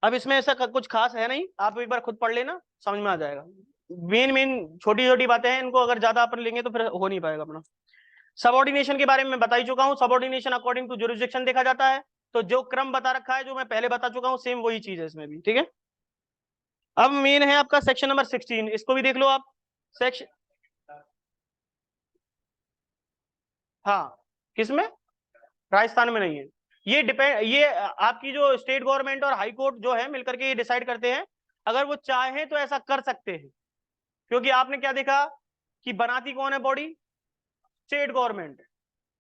अब इसमें ऐसा कुछ खास है नहीं, आप एक बार खुद पढ़ लेना, समझ में आ जाएगा। मेन मेन छोटी छोटी बातें हैं, इनको अगर ज्यादा अपन लेंगे तो फिर हो नहीं पाएगा अपना। सबऑर्डिनेशन के बारे में मैं बता ही चुका हूं, सबऑर्डिनेशन अकॉर्डिंग टू जुरिस्डिक्शन देखा जाता है। तो जो क्रम बता रखा है, जो मैं पहले बता चुका हूं, सेम वही चीज है इसमें भी, ठीक है। अब मेन है आपका सेक्शन नंबर 16, इसको भी देख लो आप। सेक्शन, हाँ किसमें, राजस्थान में नहीं है। ये डिपेंड, ये आपकी जो स्टेट गवर्नमेंट और हाई कोर्ट जो है मिलकर के ये डिसाइड करते हैं। अगर वो चाहें तो ऐसा कर सकते हैं, क्योंकि आपने क्या देखा कि बनाती कौन है बॉडी, स्टेट गवर्नमेंट।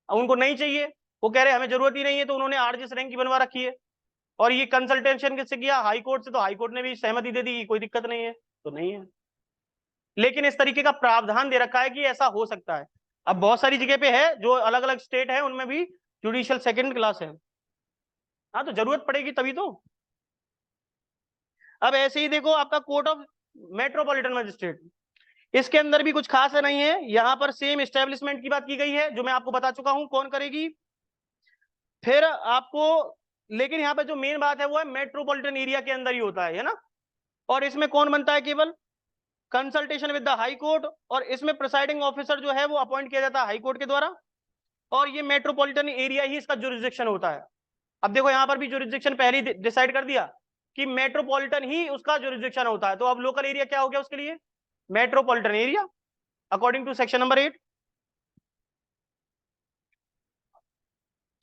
उनको नहीं चाहिए, वो कह रहे हमें जरूरत ही नहीं है, तो उन्होंने आरजीएस रैंक की बनवा रखी है। और ये कंसल्टेशन किससे किया, हाई कोर्ट से, तो हाई कोर्ट ने भी सहमति दे दी कि कोई दिक्कत नहीं है, तो नहीं है। लेकिन इस तरीके का प्रावधान दे रखा है कि ऐसा हो सकता है। अब बहुत सारी जगह पे है जो अलग अलग स्टेट है, उनमें भी जुडिशियल सेकंड क्लास है। हाँ तो जरूरत पड़ेगी तभी तो। अब ऐसे ही देखो आपका कोर्ट ऑफ मेट्रोपॉलिटन मजिस्ट्रेट, इसके अंदर भी कुछ खास नहीं है। यहां पर सेम एस्टेब्लिशमेंट की बात की गई है जो मैं आपको बता चुका हूं कौन करेगी। फिर आपको, लेकिन यहाँ पे जो मेन बात है वो है मेट्रोपॉलिटन एरिया के अंदर ही होता है ना। और इसमें कौन बनता है, केवल consultation with the high court, और इसमें प्रिसाइडिंग ऑफिसर जो है वो अपॉइंट किया जाता है हाई कोर्ट के द्वारा। और ये मेट्रोपॉलिटन एरिया ही इसका जुरिसडिक्शन होता है। अब देखो यहाँ पर भी जुरिसडिक्शन पहले ही डिसाइड कर दिया कि मेट्रोपॉलिटन ही उसका जुरिसडिक्शन होता है। तो अब लोकल एरिया क्या हो गया उसके लिए, metropolitan area, according to section number 8।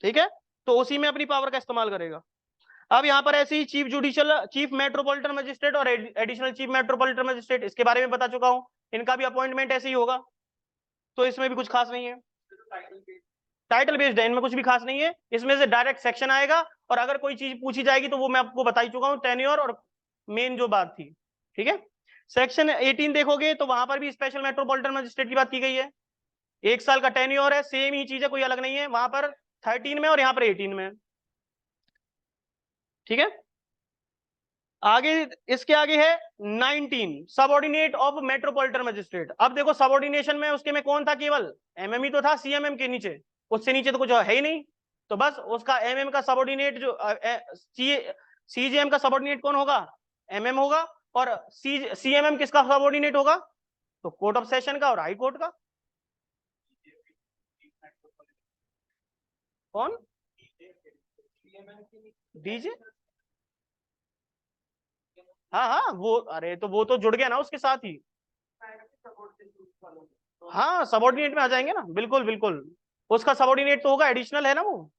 ठीक है, तो उसी में अपनी पावर का इस्तेमाल करेगा। अब यहाँ पर ऐसे ही चीफ मेट्रोपॉलिटन मजिस्ट्रेट और एडिशनल चीफ मेट्रोपॉलिटन मजिस्ट्रेट, इसके बारे में बता चुका हूं, इनका भी अपॉइंटमेंट ऐसे ही होगा। तो इसमें भी कुछ खास नहीं है, टाइटल बेस्ड है, इनमें कुछ भी खास नहीं है। इसमें से डायरेक्ट सेक्शन आएगा, और अगर कोई चीज पूछी जाएगी तो वो मैं आपको बता ही चुका हूं, टेन्योर और मेन जो बात थी। ठीक है, सेक्शन 18 देखोगे तो वहां पर भी स्पेशल मेट्रोपॉलिटन मजिस्ट्रेट की बात की गई है। 1 साल का टेन्योर है, सेम ही चीज है, कोई अलग नहीं है। वहां पर 13 में और यहाँ पर 18 में। ठीक है, आगे, इसके आगे है 19 सबऑर्डिनेट ऑफ मेट्रोपॉलिटन मजिस्ट्रेट। अब देखो सबऑर्डिनेशन में उसके में कौन था, केवल एमएम ही तो था सीएमएम के नीचे, उससे नीचे तो कुछ है ही नहीं। तो बस उसका एमएम का सबऑर्डिनेट जो सीजीएम का सबऑर्डिनेट कौन होगा, एमएम होगा। और सीएमएम किसका सबऑर्डिनेट होगा, तो कोर्ट ऑफ सेशन का और हाई कोर्ट का। कौन, डीजे, हाँ हाँ वो, अरे तो वो तो जुड़ गया ना उसके साथ ही। हाँ सबऑर्डिनेट में आ जाएंगे ना, बिल्कुल बिल्कुल। उसका सबऑर्डिनेट तो होगा, एडिशनल है ना वो।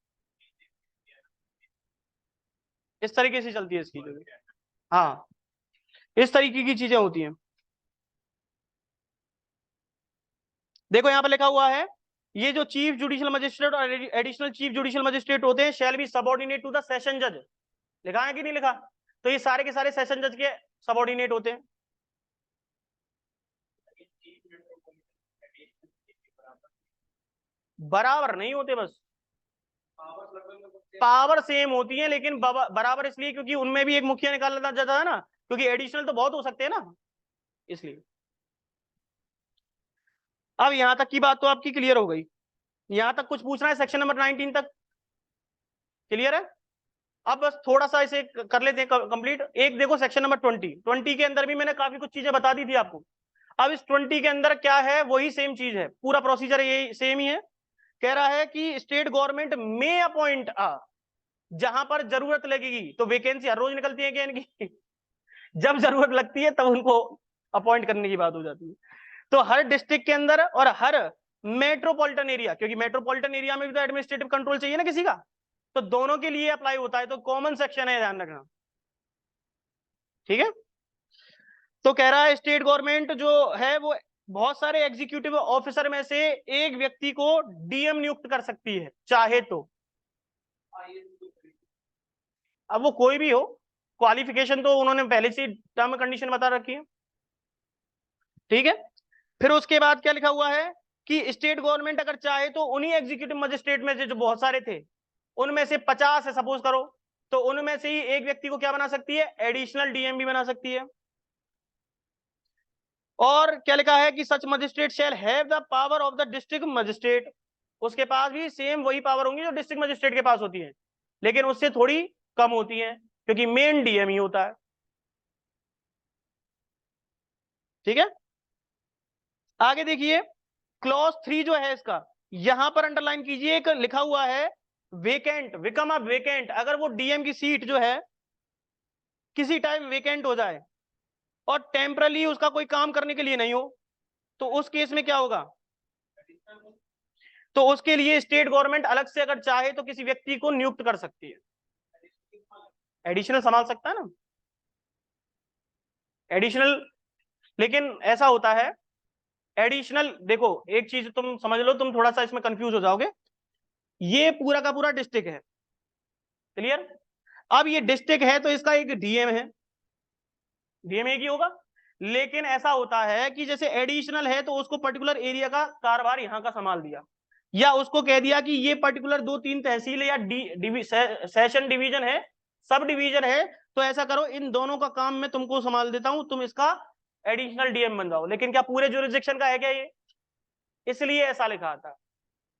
इस तरीके से चलती है इसकी जो, हाँ इस तरीके की चीजें होती हैं। देखो यहाँ पर लिखा हुआ है, ये जो चीफ जुडिशियल मजिस्ट्रेट और एडिशनल चीफ जुडिशियल मजिस्ट्रेट होते हैं shall be subordinate to the session जज। लिखा है कि नहीं लिखा, तो ये सारे के सारे सेशन जज के सबऑर्डिनेट होते हैं। बराबर नहीं होते, बस पावर सेम होती है, लेकिन बराबर इसलिए क्योंकि उनमें भी एक मुखिया निकाला जाता है ना, क्योंकि एडिशनल तो बहुत हो सकते हैं ना, इसलिए। अब यहां तक की बात तो आपकी क्लियर हो गई, यहां तक कुछ पूछना है सेक्शन नंबर 19 तक क्लियर है। अब बस थोड़ा सा इसे कर लेते हैं कंप्लीट। एक देखो सेक्शन नंबर 20 के अंदर भी मैंने काफी कुछ चीजें बता दी थी आपको। अब इस 20 के अंदर क्या है, वही सेम चीज है, पूरा प्रोसीजर ये सेम ही है। कह रहा है कि स्टेट गवर्नमेंट में अपॉइंट जहां पर जरूरत लगेगी, तो वैकेंसी हर रोज निकलती है क्या इनकी जब जरूरत लगती है तब उनको अपॉइंट करने की बात हो जाती है। तो हर डिस्ट्रिक्ट के अंदर और हर मेट्रोपॉलिटन एरिया, क्योंकि मेट्रोपॉलिटन एरिया में भी तो एडमिनिस्ट्रेटिव कंट्रोल चाहिए ना किसी का, तो दोनों के लिए अप्लाई होता है। तो कॉमन सेक्शन है, ध्यान रखना। ठीक है, तो कह रहा है स्टेट गवर्नमेंट जो है वो बहुत सारे एग्जीक्यूटिव ऑफिसर में से एक व्यक्ति को डीएम नियुक्त कर सकती है चाहे तो। अब वो कोई भी हो, क्वालिफिकेशन तो उन्होंने पहले से टर्म कंडीशन बता रखी है। ठीक है, फिर उसके बाद क्या लिखा हुआ है कि स्टेट गवर्नमेंट अगर चाहे तो उन्हीं एग्जीक्यूटिव मजिस्ट्रेट में से जो बहुत सारे थे उनमें से 50 है सपोज करो, तो उनमें से ही एक व्यक्ति को क्या बना सकती है, एडिशनल डीएम भी बना सकती है। और क्या लिखा है कि such magistrate shall have the power of the district magistrate, उसके पास भी सेम वही पावर होंगी जो डिस्ट्रिक्ट मजिस्ट्रेट के पास होती है, लेकिन उससे थोड़ी कम होती है क्योंकि मेन डीएम ही होता है। ठीक है, आगे देखिए क्लॉज 3 जो है इसका, यहां पर अंडरलाइन कीजिए, एक लिखा हुआ है वेकेंट, बिकम अ वेकेंट। अगर वो डीएम की सीट जो है किसी टाइम वेकेंट हो जाए, और टेम्परली उसका कोई काम करने के लिए नहीं हो, तो उस केस में क्या होगा? तो उसके लिए स्टेट गवर्नमेंट अलग से अगर चाहे तो किसी व्यक्ति को नियुक्त कर सकती है, एडिशनल संभाल सकता है ना, एडिशनल। लेकिन ऐसा होता है एडिशनल, देखो एक चीज तुम समझ लो, तुम थोड़ा सा इसमें कंफ्यूज हो जाओगे। ये पूरा का पूरा डिस्ट्रिक्ट है, क्लियर? अब ये डिस्ट्रिक्ट है तो इसका एक डीएम है, डीएम एक ही होगा। लेकिन ऐसा होता है कि जैसे एडिशनल है तो उसको पर्टिकुलर एरिया का कारभार यहां का संभाल दिया, या उसको कह दिया कि ये पर्टिकुलर 2-3 तहसील है या सेशन डिवीजन है, सब डिवीजन है, तो ऐसा करो इन दोनों का काम मैं तुमको संभाल देता हूं, तुम इसका एडिशनल डीएम बन जाओ। लेकिन क्या पूरे जुरिस्डिक्शन का है क्या ये? इसलिए ऐसा लिखा था।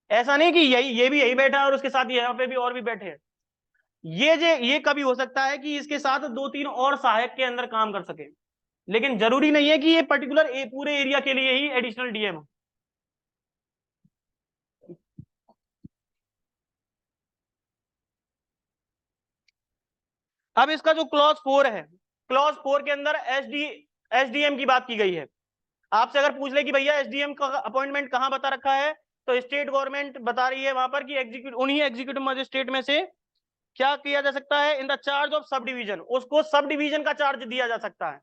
ऐसा नहीं कि यही ये भी यही बैठा है और उसके साथ यहाँ पे भी और भी बैठे हैं। ये कभी हो सकता है कि इसके साथ 2-3 और सहायक के अंदर काम कर सके, लेकिन जरूरी नहीं है कि ये पर्टिकुलर पूरे एरिया के लिए ही एडिशनल डीएम हो। अब इसका जो क्लॉज 4 है, क्लॉज 4 के अंदर एसडीएम की बात की गई है। आपसे अगर पूछ ले कि भैया एसडीएम का अपॉइंटमेंट कहां बता रखा है, तो स्टेट गवर्नमेंट बता रही है वहां पर कि उन्हीं एग्जीक्यूटिव मजिस्ट्रेट में से क्या किया जा सकता है, in the charge of sub division, उसको सब डिवीजन का चार्ज दिया जा सकता है।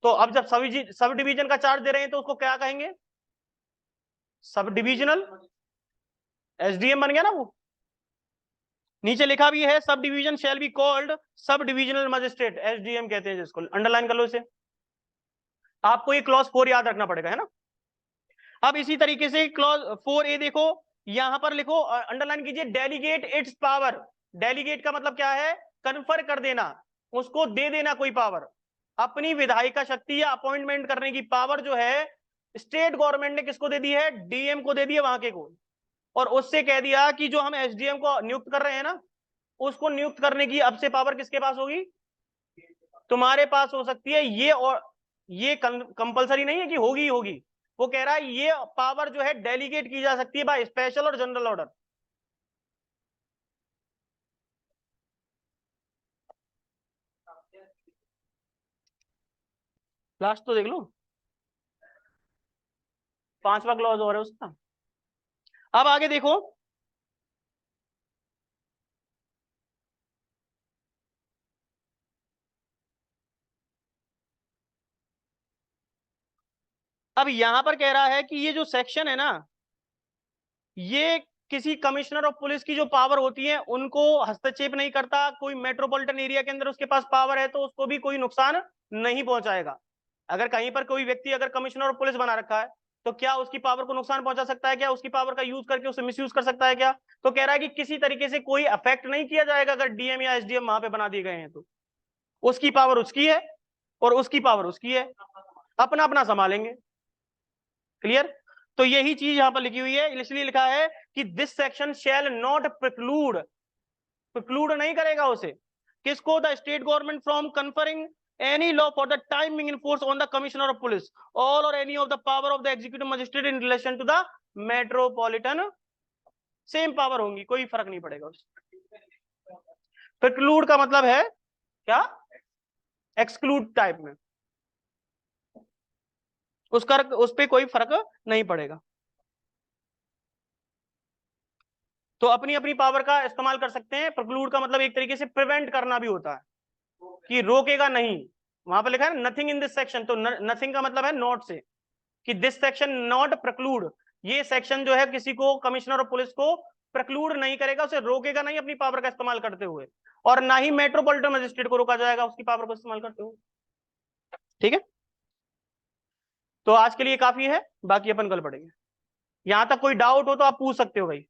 तो अब जब सब डिवीजन का चार्ज दे रहे हैं तो उसको क्या कहेंगे? सब डिविजनल एसडीएम बन गया ना वो। नीचे लिखा भी है sub division shall be called sub divisional magistrate, SDM कहते हैं जिसको, अंडरलाइन कर लो इसे। आपको ये क्लॉज 4 याद रखना पड़ेगा, है ना। अब इसी तरीके से क्लॉज 4A देखो, यहां पर लिखो, अंडरलाइन कीजिए, डेलीगेट इट्स पावर। डेलीगेट का मतलब क्या है? कन्फर कर देना, उसको दे देना कोई पावर। अपनी विधायिका शक्ति या अपॉइंटमेंट करने की पावर जो है स्टेट गवर्नमेंट ने किसको दे दी है? डीएम को दे दी है, वहां के को। और उससे कह दिया कि जो हम एसडीएम को नियुक्त कर रहे हैं ना, उसको नियुक्त करने की अब से पावर किसके पास होगी? तुम्हारे पास हो सकती है ये, और ये कंपलसरी नहीं है कि होगी ही होगी। वो कह रहा है ये पावर जो है डेलीगेट की जा सकती है बाय स्पेशल और जनरल ऑर्डर। लास्ट तो देख लो, 5वां क्लॉज और है उसका। अब आगे देखो, अब यहां पर कह रहा है कि ये जो सेक्शन है ना, ये किसी कमिश्नर ऑफ पुलिस की जो पावर होती है उनको हस्तक्षेप नहीं करता। कोई मेट्रोपॉलिटन एरिया के अंदर उसके पास पावर है तो उसको भी कोई नुकसान नहीं पहुंचाएगा। अगर कहीं पर कोई व्यक्ति अगर कमिश्नर ऑफ पुलिस बना रखा है तो क्या उसकी पावर को नुकसान पहुंचा सकता है क्या? उसकी पावर का यूज करके उसे मिसयूज कर सकता है क्या? तो कह रहा है कि किसी तरीके से कोई अफेक्ट नहीं किया जाएगा अगर डीएम या एसडीएम वहां पे बना दिए गए हैं तो। उसकी पावर उसकी है और उसकी पावर उसकी है, अपना अपना संभालेंगे। क्लियर? तो यही चीज यहां पर लिखी हुई है, इसलिए लिखा है कि this section shall not preclude, preclude नहीं करेगा उसे, किसको? The state government from conferring any law for the time being enforced on the commissioner of police all or any of the power of the executive magistrate in relation to the metropolitan, same power होंगी, कोई फर्क नहीं पड़ेगा उससे। प्रिक्लूड का मतलब है क्या? एक्सक्लूड टाइप में, उसका उस पर कोई फर्क नहीं पड़ेगा। तो अपनी अपनी पावर का इस्तेमाल कर सकते हैं। प्रिक्लूड का मतलब एक तरीके से प्रिवेंट करना भी होता है, कि रोकेगा नहीं। वहां पर लिखा है नथिंग इन दिस सेक्शन, तो नथिंग का मतलब है नॉट से, कि दिस सेक्शन नॉट प्रिक्लूड, ये सेक्शन जो है किसी को, कमिश्नर ऑफ पुलिस को प्रिक्लूड नहीं करेगा, उसे रोकेगा नहीं अपनी पावर का इस्तेमाल करते हुए, और ना ही मेट्रोपॉलिटन मजिस्ट्रेट को रोका जाएगा उसकी पावर को इस्तेमाल करते हुए। ठीक है, तो आज के लिए काफी है, बाकी अपन कल पढ़ेंगे। यहां तक कोई डाउट हो तो आप पूछ सकते हो भाई।